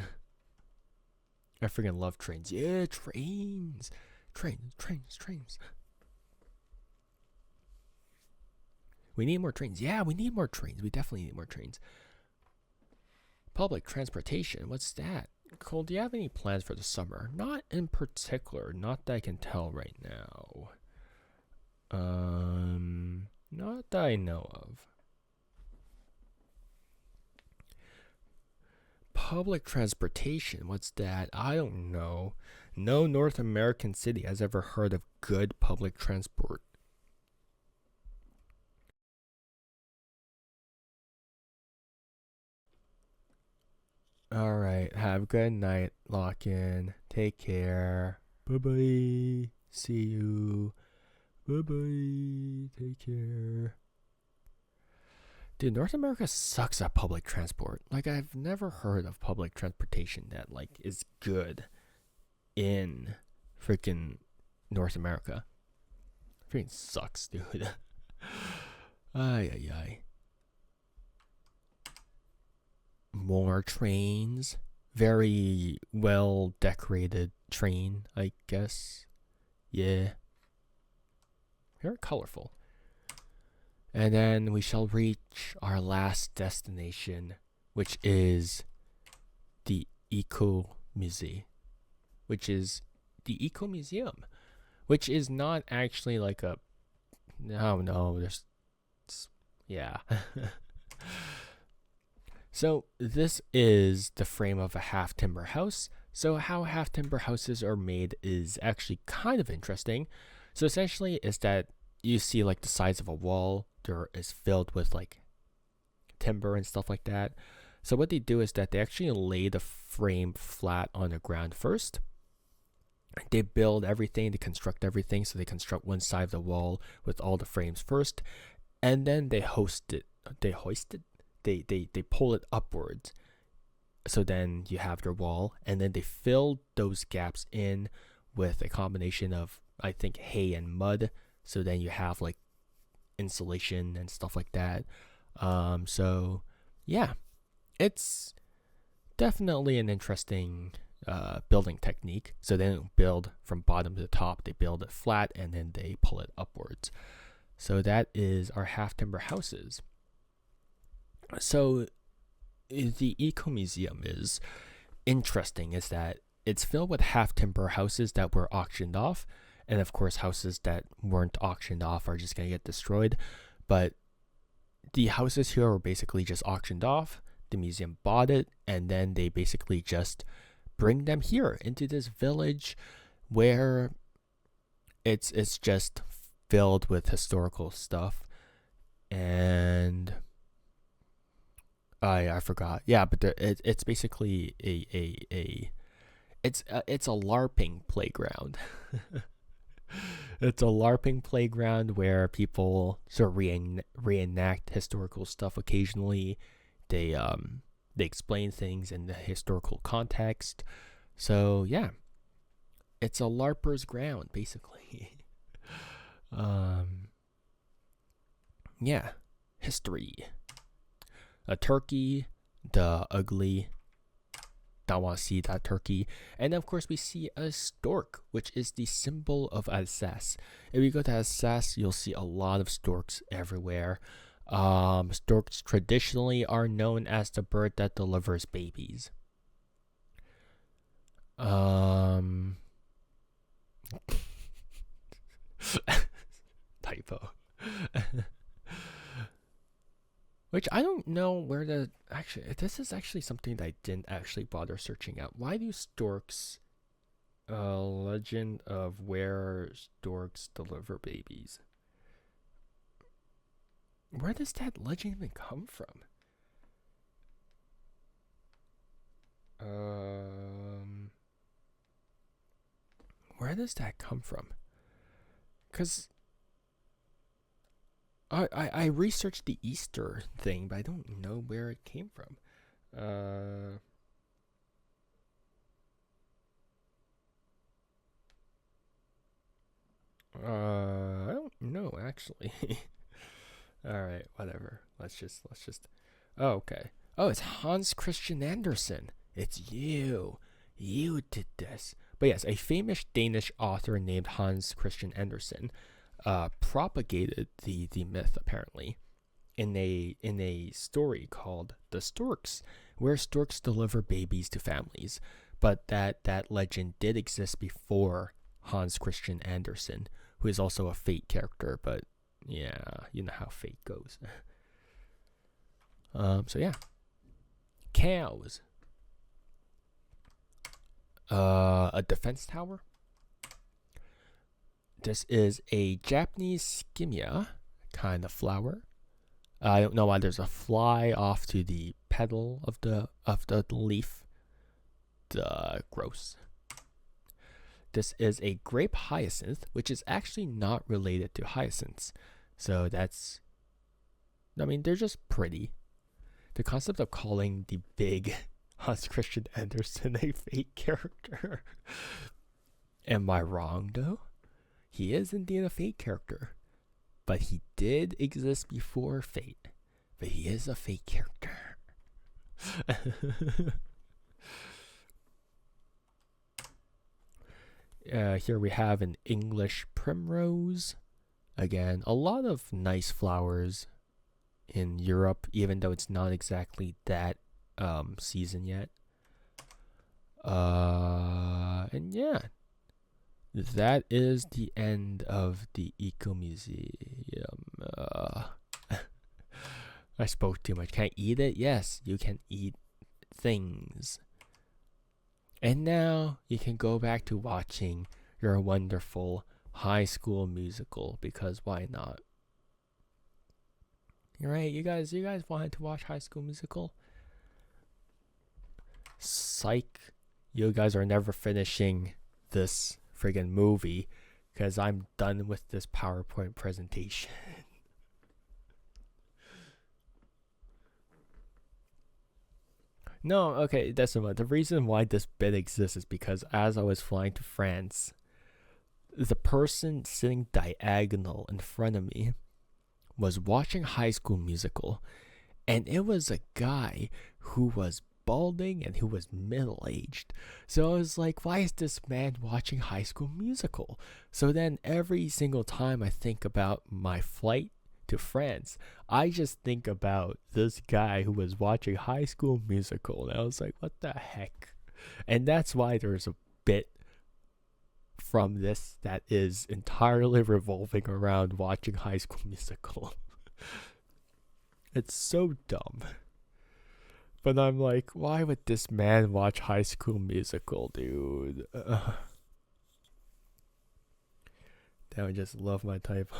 I freaking love trains. Yeah, trains. Trains. We need more trains. Yeah, we need more trains. We definitely need more trains. Public transportation. What's that? Cole, do you have any plans for the summer? Not in particular. Not that I can tell right now. Not that I know of. Public transportation. What's that? I don't know. No North American city has ever heard of good public transport. All right. Have a good night. Lock in. Take care. Bye bye. See you. Bye bye. Take care. Dude, North America sucks at public transport. Like, I've never heard of public transportation that like is good in freaking North America. Freaking sucks, dude. Ay. More trains. Very well decorated train, I guess. Yeah. Very colorful. And then we shall reach our last destination, which is the Eco Museum. Which is the Eco Museum. Which is not actually like a... No, there's... Yeah. So this is the frame of a half timber house. So how half timber houses are made is actually kind of interesting. So essentially is that you see like the sides of a wall there is filled with like timber and stuff like that. So what they do is that they actually lay the frame flat on the ground first. They build everything, they construct everything. So they construct one side of the wall with all the frames first, and then they hoist it. They pull it upwards. So then you have your wall, and then they fill those gaps in with a combination of, I think, hay and mud. So then you have like insulation and stuff like that. So yeah, it's definitely an interesting building technique. So they don't build from bottom to top, they build it flat and then they pull it upwards. So that is our half timber houses. So the Eco Museum is interesting is that it's filled with half timber houses that were auctioned off, and of course houses that weren't auctioned off are just going to get destroyed. But the houses here were basically just auctioned off. The museum bought it, and then they basically just bring them here into this village where it's just filled with historical stuff. And I forgot. Yeah, but it's basically it's a LARPing playground. It's a LARPing playground where people sort of reenact historical stuff occasionally. They explain things in the historical context. So yeah, it's a LARPer's ground basically. Yeah, history. A turkey, the ugly. Don't want to see that turkey. And then of course we see a stork, which is the symbol of Alsace. If you go to Alsace, you'll see a lot of storks everywhere. Storks traditionally are known as the bird that delivers babies. Typo. Which I don't know where the... Actually, this is actually something that I didn't actually bother searching out. Why do storks... legend of where storks deliver babies. Where does that legend even come from? Where does that come from? Because... I researched the Easter thing, but I don't know where it came from. I don't know actually. All right, whatever. Let's just. Oh, okay. Oh, it's Hans Christian Andersen. It's you. You did this. But yes, a famous Danish author named Hans Christian Andersen propagated the myth apparently in a story called The Storks, where storks deliver babies to families. But that legend did exist before Hans Christian Andersen, who is also a Fate character. But yeah, you know how Fate goes. So yeah, cows. A defense tower. This is a Japanese skimia kind of flower. I don't know why there's a fly off to the petal of the leaf. Gross. This is a grape hyacinth, which is actually not related to hyacinths. So that's, I mean, they're just pretty. The concept of calling the big Hans Christian Andersen a fake character. Am I wrong though? He is indeed a fake character. But he did exist before Fate. But he is a fake character. Here we have an English primrose. Again, a lot of nice flowers in Europe, even though it's not exactly that season yet. And yeah, that is the end of the Eco Museum. I spoke too much. Can I eat it? Yes, you can eat things. And now you can go back to watching your wonderful High School Musical, because why not? Right, you guys wanted to watch High School Musical? Psych, you guys are never finishing this friggin' movie, because I'm done with this PowerPoint presentation. No, okay, that's not. The reason why this bit exists is because as I was flying to France, the person sitting diagonal in front of me was watching High School Musical, and it was a guy who was balding and who was middle-aged. So I was like, why is this man watching High School Musical? So then every single time I think about my flight to France, I just think about this guy who was watching High School Musical, and I was like, what the heck? And that's why there's a bit from this that is entirely revolving around watching High School Musical. It's so dumb. But I'm like, why would this man watch High School Musical, dude? Damn, I just love my typo.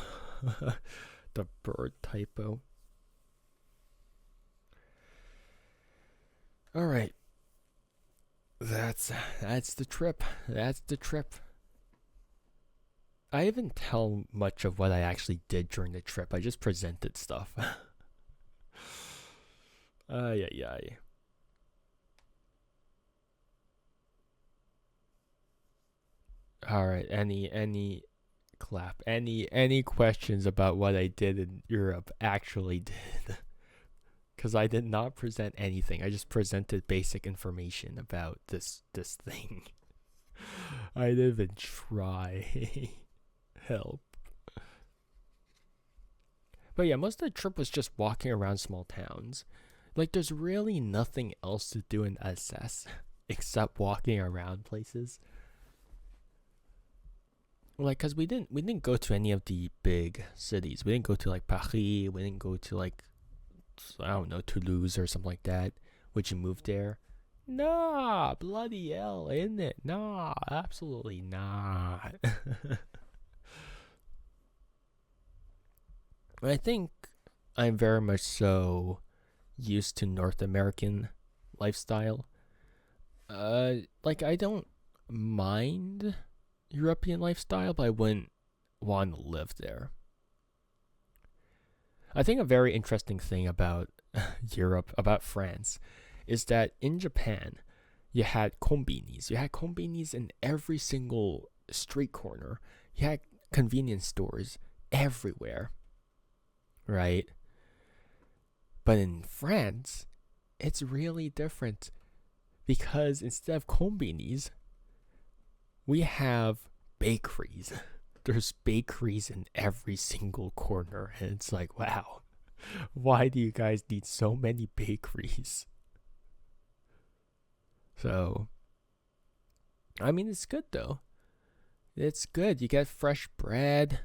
The bird typo. Alright. That's the trip. That's the trip. I didn't tell much of what I actually did during the trip. I just presented stuff. Yeah. Alright, any clap. Any questions about what I did in Europe actually did? Because I did not present anything. I just presented basic information about this thing. I didn't even try. Help. But yeah, most of the trip was just walking around small towns. Like, there's really nothing else to do in Alsace except walking around places. Like, cause we didn't go to any of the big cities. We didn't go to like Paris. We didn't go to like, I don't know, Toulouse or something like that. Would you move there? Nah, bloody hell, isn't it? Nah, absolutely not. I think I'm very much so used to North American lifestyle. Like, I don't mind European lifestyle, but I wouldn't want to live there. I think a very interesting thing about Europe, about France, is that in Japan, you had konbinis. You had konbinis in every single street corner. You had convenience stores everywhere, right? But in France, it's really different because instead of combinis, we have bakeries. There's bakeries in every single corner, and it's like, wow, why do you guys need so many bakeries? So, I mean, it's good though. It's good. You get fresh bread.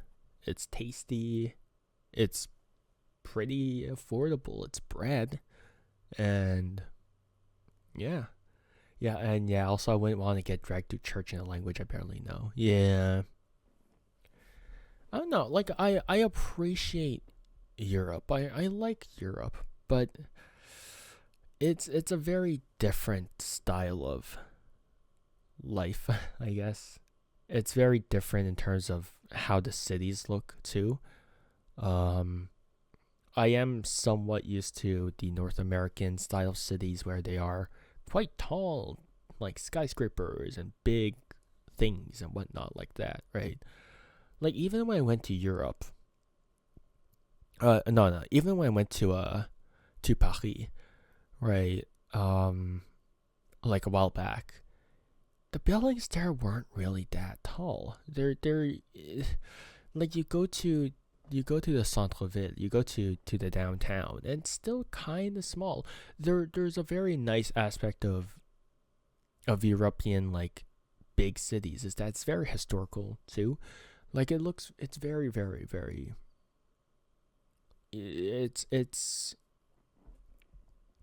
It's tasty. It's pretty affordable. It's bread. And yeah. Yeah, and yeah, also I wouldn't want to get dragged to church in a language I barely know. Yeah. I don't know. Like I appreciate Europe. I like Europe, but it's a very different style of life, I guess. It's very different in terms of how the cities look too. Um I am somewhat used to the North American style cities where they are quite tall, like skyscrapers and big things and whatnot like that, right? Like even when I went to Europe, no, even when I went to Paris, right? Like a while back, the buildings there weren't really that tall. They're like you go to the centre ville, you go to the downtown, and it's still kind of small. There's a very nice aspect of European like big cities is that it's very historical too. Like it's very very very. It's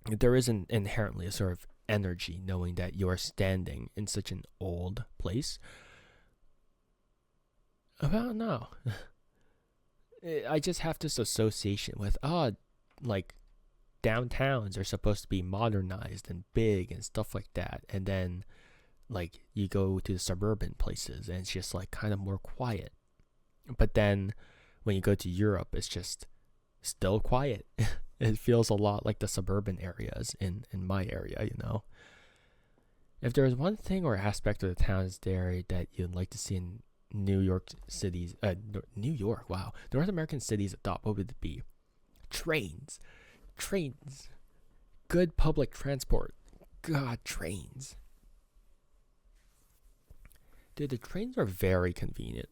there is an inherently a sort of energy knowing that you are standing in such an old place. About now. I just have this association with like downtowns are supposed to be modernized and big and stuff like that, and then like you go to the suburban places and it's just like kind of more quiet. But then when you go to Europe, it's just still quiet. It feels a lot like the suburban areas in my area, you know. If there was one thing or aspect of the towns there that you'd like to see in New York cities, New York, wow, North American cities adopt, what would it be? Trains, trains, good public transport. God, trains, dude, the trains are very convenient.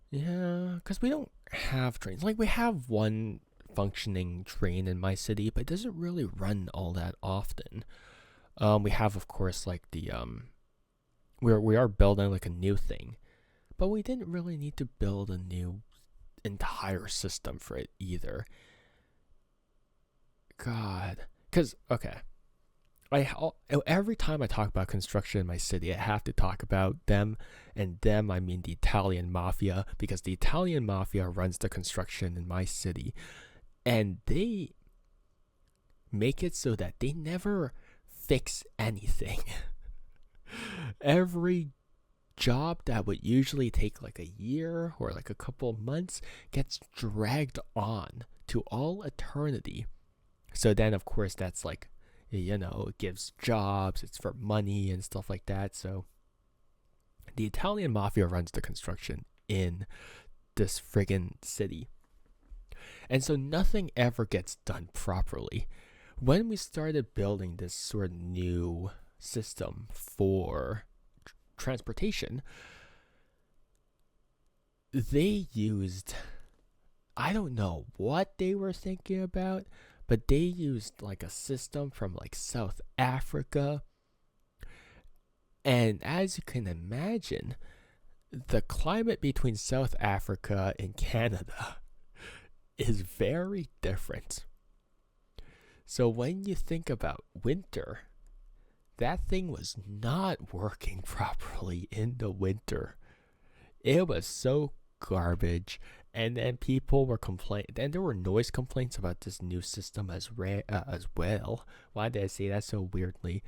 Yeah, because we don't have trains. Like we have one functioning train in my city, but it doesn't really run all that often. We have, of course, like we are building like a new thing, but we didn't really need to build a new entire system for it either. God, because okay, every time I talk about construction in my city, I have to talk about them, and them I mean the Italian mafia, because the Italian mafia runs the construction in my city, and they make it so that they never fix anything. Every job that would usually take like a year or like a couple months gets dragged on to all eternity. So then, of course, that's like, it gives jobs, it's for money and stuff like that. So the Italian mafia runs the construction in this friggin' city. And so nothing ever gets done properly. When we started building this sort of new system for transportation, they used, I don't know what they were thinking about, but they used like a system from like South Africa. And as you can imagine, the climate between South Africa and Canada is very different. So when you think about winter, that thing was not working properly in the winter. It was so garbage. And then people were complaining. And there were noise complaints about this new system as well. Why did I say that so weirdly?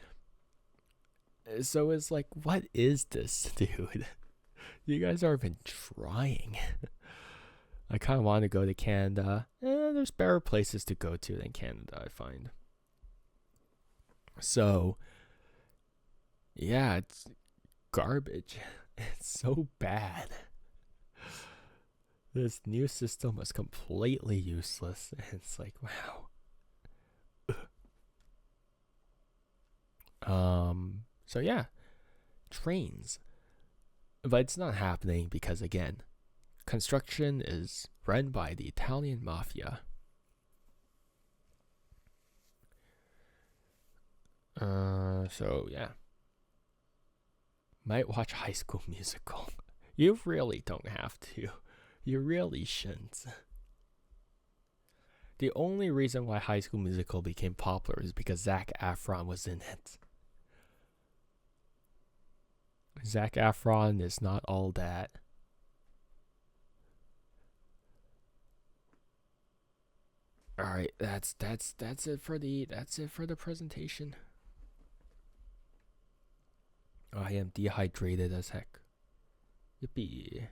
So it's like, what is this, dude? You guys aren't even trying. I kind of want to go to Canada. There's better places to go to than Canada, I find. So, Yeah, it's garbage. It's so bad. This new system was completely useless. It's like, wow. So yeah, trains. But it's not happening because again, construction is run by the Italian mafia. So yeah. Might watch High School Musical. You really don't have to. You really shouldn't. The only reason why High School Musical became popular is because Zac Efron was in it. Zac Efron is not all that. All right, that's it for the presentation. I am dehydrated as heck. Yippee.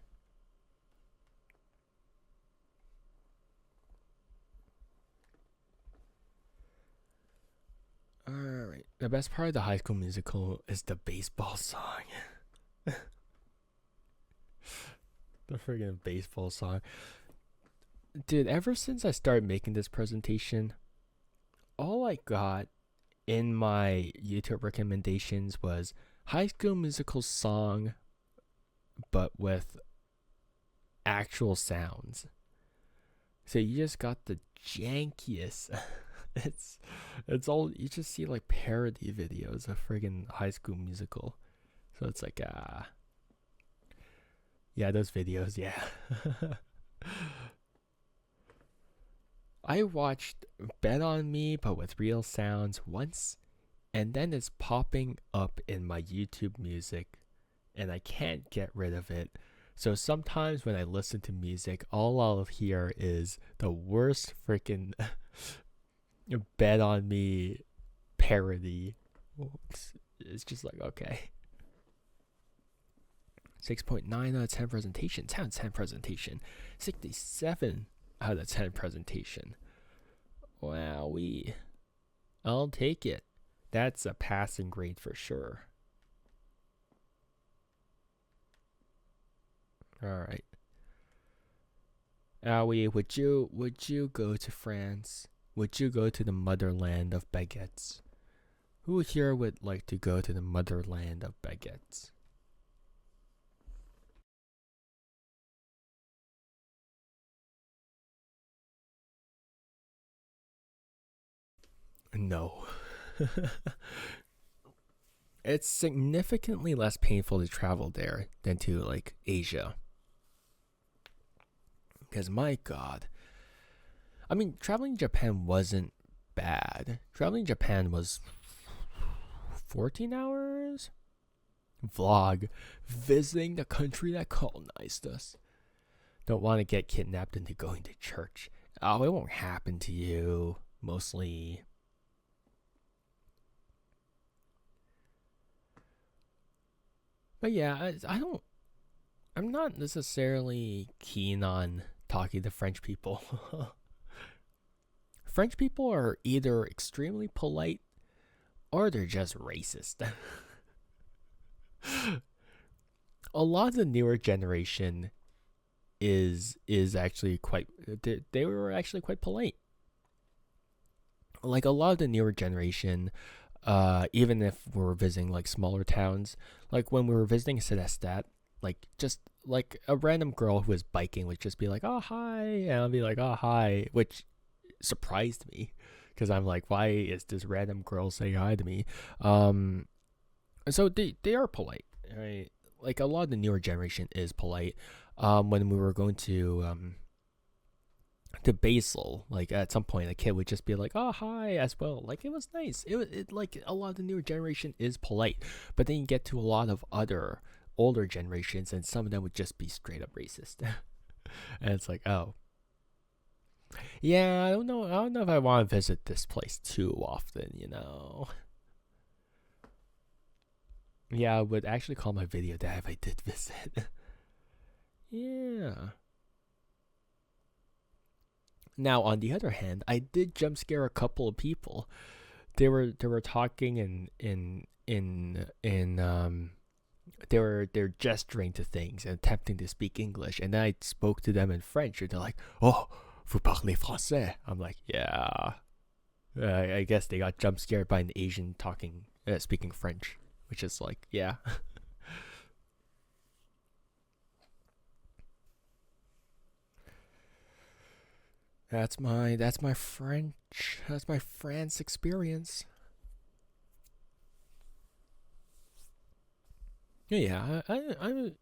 Alright. The best part of the High School Musical is the baseball song. The friggin' baseball song. Dude, ever since I started making this presentation, all I got in my YouTube recommendations was High School Musical song, but with actual sounds. So you just got the jankiest. it's all you just see like parody videos of friggin' High School Musical. So it's like yeah, those videos, yeah. I watched Bet on Me but with real sounds once, and then it's popping up in my YouTube music and I can't get rid of it. So sometimes when I listen to music, all I'll hear is the worst freaking Bet on Me parody. It's just like, okay. 6.9 out of 10 presentation. 10 out of 10 presentation. 67 out of 10 presentation. Wowee. I'll take it. That's a passing grade for sure. Alright. Owie, would you go to France? Would you go to the motherland of baguettes? Who here would like to go to the motherland of baguettes? No. It's significantly less painful to travel there than to like Asia. Because my god. I mean, traveling Japan wasn't bad. Traveling Japan was 14 hours? Vlog. Visiting the country that colonized us. Don't want to get kidnapped into going to church. Oh, it won't happen to you. Mostly. But yeah, I'm not necessarily keen on talking to French people. French people are either extremely polite or they're just racist. A lot of the newer generation is actually quite they were actually quite polite. Like a lot of the newer generation, even if we're visiting like smaller towns, like when we were visiting Sedestat, like just like a random girl who was biking would just be like, "Oh hi," and I'll be like, "Oh hi," which surprised me because I'm like, "Why is this random girl saying hi to me?" So they are polite, right? Like a lot of the newer generation is polite. When we were going to Basel, like at some point a kid would just be like, "Oh hi," as well. Like it was nice. It like a lot of the newer generation is polite, but then you get to a lot of other older generations, and some of them would just be straight up racist. And it's like, oh, yeah, I don't know. I don't know if I want to visit this place too often. Yeah, I would actually call my video that if I did visit. Yeah. Now, on the other hand, I did jump scare a couple of people. they were talking in they're gesturing to things and attempting to speak English, and then I spoke to them in French, and they're like, "Oh, vous parlez français?" I'm like, "Yeah." I guess they got jump scared by an Asian speaking French, which is like, yeah. That's my French. That's my France experience. Yeah, I'm an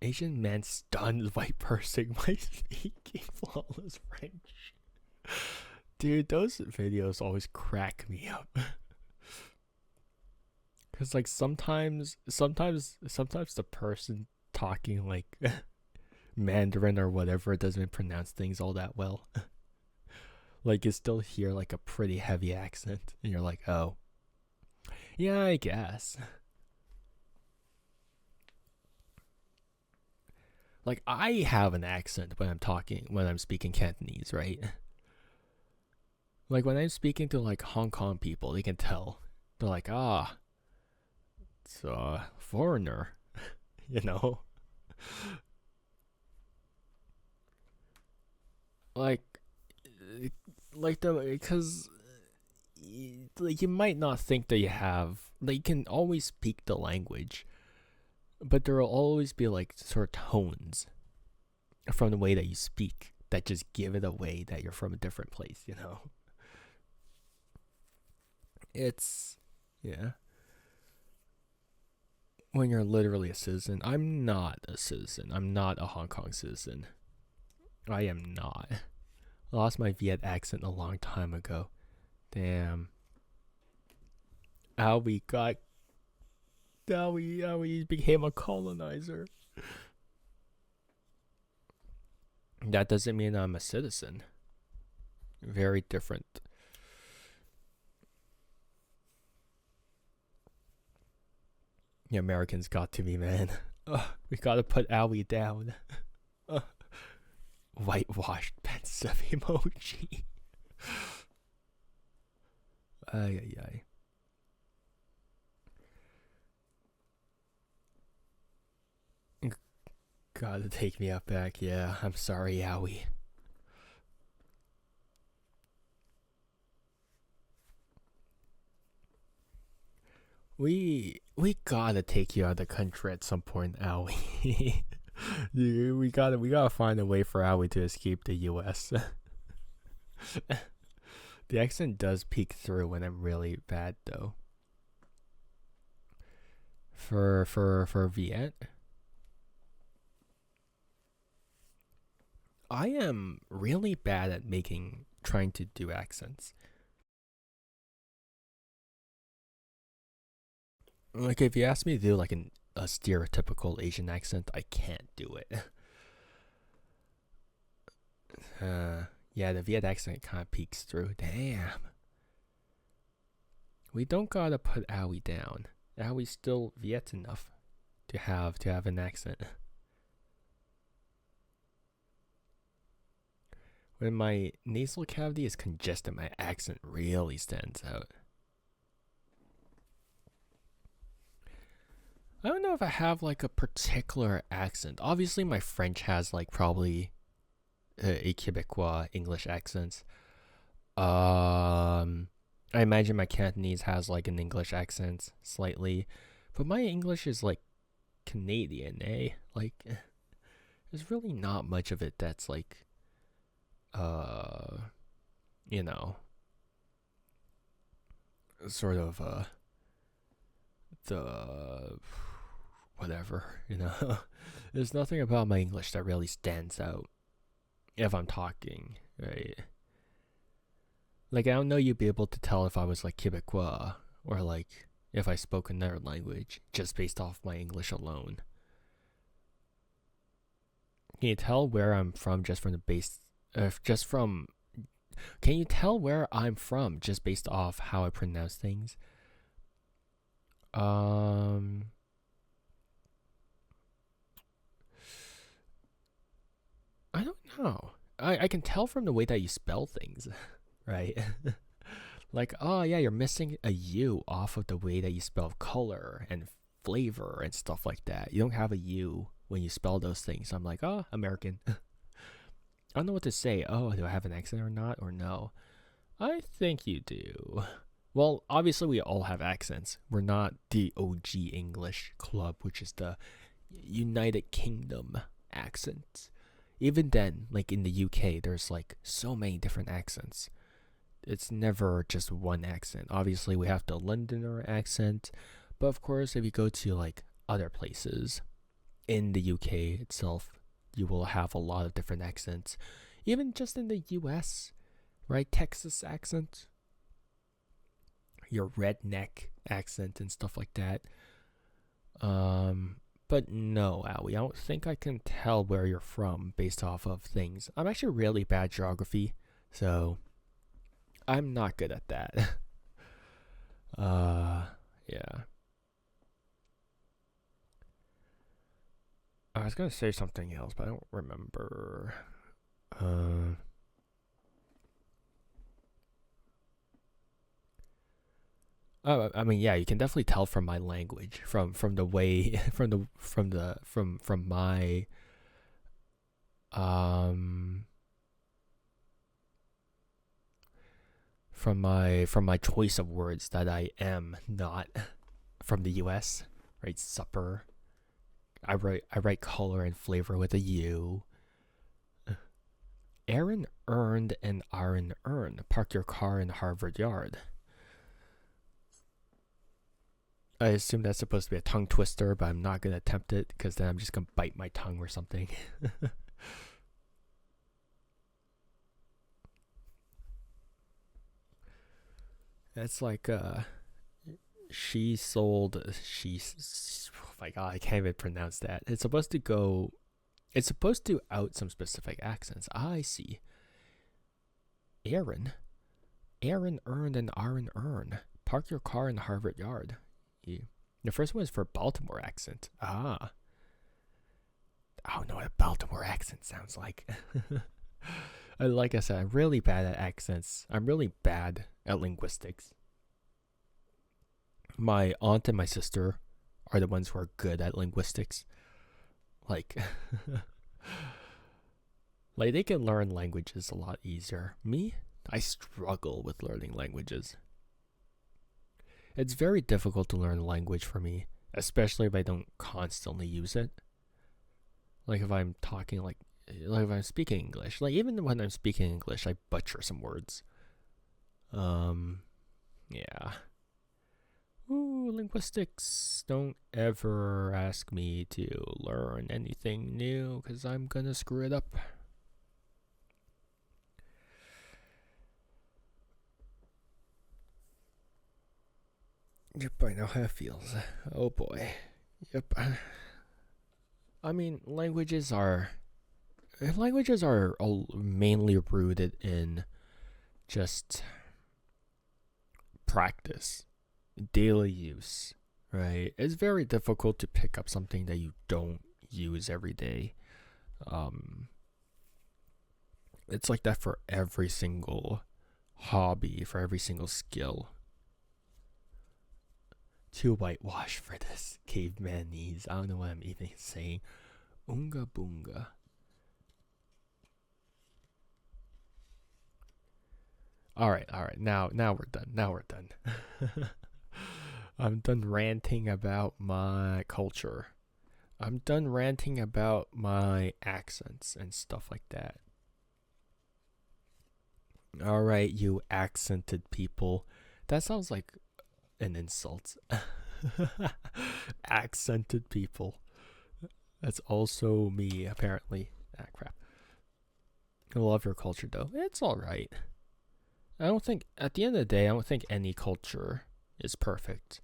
Asian man stunned by person by speaking flawless French. Dude, those videos always crack me up. Cause like sometimes the person talking like Mandarin or whatever doesn't pronounce things all that well. Like you still hear like a pretty heavy accent, and you're like, oh, yeah, I guess. Like I have an accent when I'm speaking Cantonese, right? Like when I'm speaking to like Hong Kong people, they can tell. They're like, it's a foreigner, you know? Like, like the because like you might not think that you have like you can always speak the language, but there will always be like sort of tones from the way that you speak that just give it away that you're from a different place, you know? It's yeah. When you're literally a citizen, I'm not a citizen. I'm not a Hong Kong citizen. I am not. I lost my Viet accent a long time ago. Damn. How we got how we became a colonizer. That doesn't mean I'm a citizen. Very different. The Americans got to me, man. We gotta put Owie down. Whitewashed pensive emoji. Ay ay ay. Gotta take me up back. Yeah, I'm sorry, Owie. We gotta take you out of the country at some point, Owie. We gotta find a way for Owie to escape the U.S. The accent does peek through when I'm really bad, though. For Viet, I am really bad at trying to do accents. Like if you ask me to do like a stereotypical Asian accent, I can't do it. Yeah, the Viet accent kind of peeks through. Damn. We don't gotta put Owie down. Owie's still Viet enough to have an accent. When my nasal cavity is congested, my accent really stands out. I don't know if I have like a particular accent. Obviously, my French has like probably a Quebecois English accent. I imagine my Cantonese has like an English accent slightly, but my English is like Canadian, eh? Like, there's really not much of it that's like, uh, you know, sort of the whatever, you know. There's nothing about my English that really stands out if I'm talking, right? Like I don't know you'd be able to tell if I was like Quebecois or like if I spoke another language just based off my English alone. Can you tell where I'm from just from the base just from can you tell where I'm from just based off how I pronounce things? Um I don't know. I can tell from the way that you spell things, right? Like, oh yeah, you're missing a U off of the way that you spell color and flavor and stuff like that. You don't have a U when you spell those things. I'm like, oh, American. I don't know what to say. Oh, do I have an accent or not? Or no? I think you do. Well, obviously we all have accents. We're not the OG English club, which is the United Kingdom accent. Even then, like in the UK, there's like so many different accents. It's never just one accent. Obviously, we have the Londoner accent, but of course, if you go to like other places in the UK itself, you will have a lot of different accents. Even just in the US, right? Texas accent, your redneck accent, and stuff like that. But no, Owie, I don't think I can tell where you're from based off of things. I'm actually really bad geography, so I'm not good at that. Yeah. I was gonna say something else, but I don't remember. Oh, I mean, yeah, you can definitely tell from my language, from the way, from my um, from my choice of words that I am not from the U.S. Right, supper. I write color and flavor with a U. Aaron earned and Aaron earned. Park your car in Harvard Yard. I assume that's supposed to be a tongue twister, but I'm not gonna attempt it because then I'm just gonna bite my tongue or something. It's like she sold oh my god, I can't even pronounce that. It's supposed to go. It's supposed to out some specific accents. I see. Aaron earned and Aaron earned. Park your car in Harvard Yard. The first one is for Baltimore accent. Ah. I don't know what a Baltimore accent sounds like. Like I said, I'm really bad at accents. I'm really bad at linguistics. My aunt and my sister are the ones who are good at linguistics. Like, like they can learn languages a lot easier. Me, I struggle with learning languages. It's very difficult to learn a language for me, especially if I don't constantly use it. Like if I'm talking like if I'm speaking English, like even when I'm speaking English, I butcher some words. Yeah. Ooh, linguistics. Don't ever ask me to learn anything new because I'm gonna screw it up. Yep, I know how it feels. Oh boy. Yep. I mean, languages are all mainly rooted in just practice, daily use, right? It's very difficult to pick up something that you don't use every day. It's like that for every single hobby, for every single skill. Too whitewash for this cavemanese. I don't know what I'm even saying. Unga boonga. All right. Now we're done. Now we're done. I'm done ranting about my culture. I'm done ranting about my accents and stuff like that. All right, you accented people. That sounds like an insult. Accented people. That's also me, apparently. Ah, crap. I love your culture, though. It's alright. I don't think, at the end of the day, I don't think any culture is perfect.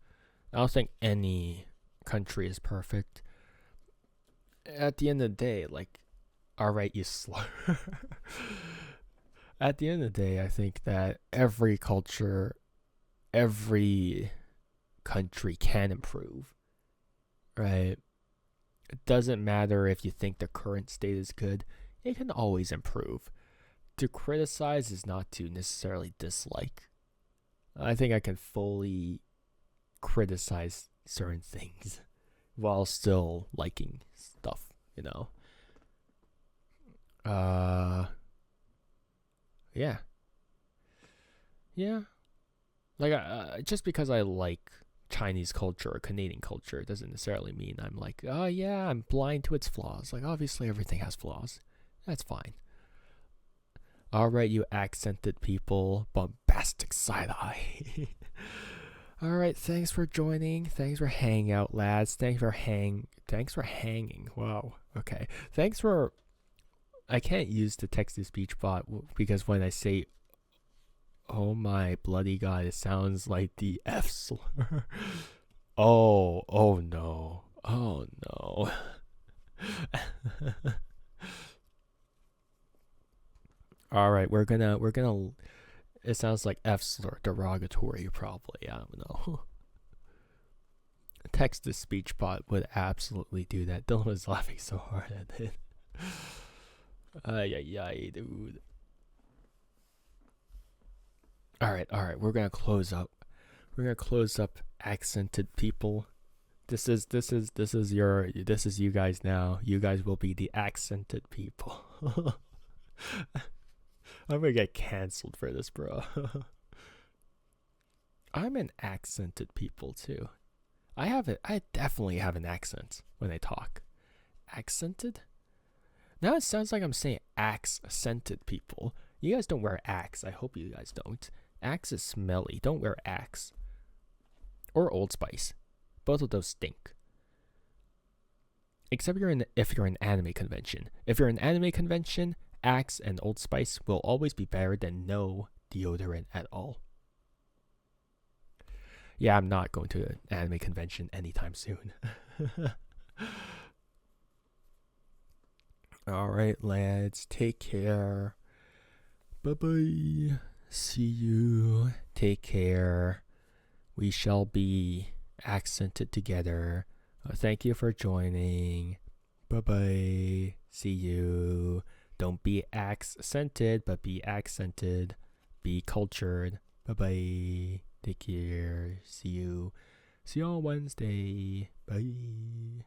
I don't think any country is perfect. At the end of the day, like, alright, you slur. At the end of the day, I think that every culture, every country can improve, right? It doesn't matter if you think the current state is good, it can always improve. To criticize is not to necessarily dislike. I think I can fully criticize certain things while still liking stuff, you know. Uh yeah. Yeah. Like just because I like Chinese culture or Canadian culture doesn't necessarily mean I'm like, oh yeah, I'm blind to its flaws. Like obviously everything has flaws. That's fine. All right, you accented people, bombastic side eye. All right, thanks for joining. Thanks for hanging out, lads. Thanks for hanging. Wow. Okay. Thanks for. I can't use the text to speech bot because when I say, "Oh my bloody god," it sounds like the F slur. Oh. Oh no. Oh no. All right, we're gonna. It sounds like F slur, derogatory, probably. I don't know. Text to speech bot would absolutely do that. Dylan was laughing so hard at it. Ay, ay, ay, dude. All right. We're gonna close up. We're gonna close up accented people. This is you guys now. You guys will be the accented people. I'm gonna get canceled for this, bro. I'm an accented people too. I definitely have an accent when I talk. Accented? Now it sounds like I'm saying axe-scented people. You guys don't wear Axe. I hope you guys don't. Axe is smelly. Don't wear Axe. Or Old Spice. Both of those stink. Except if you're an anime convention. If you're an anime convention, Axe and Old Spice will always be better than no deodorant at all. Yeah, I'm not going to an anime convention anytime soon. Alright, lads. Take care. Bye-bye. See you. Take care. We shall be accented together. Thank you for joining. Bye-bye. See you. Don't be accented, but be accented. Be cultured. Bye-bye. Take care. See you. See you on Wednesday. Bye.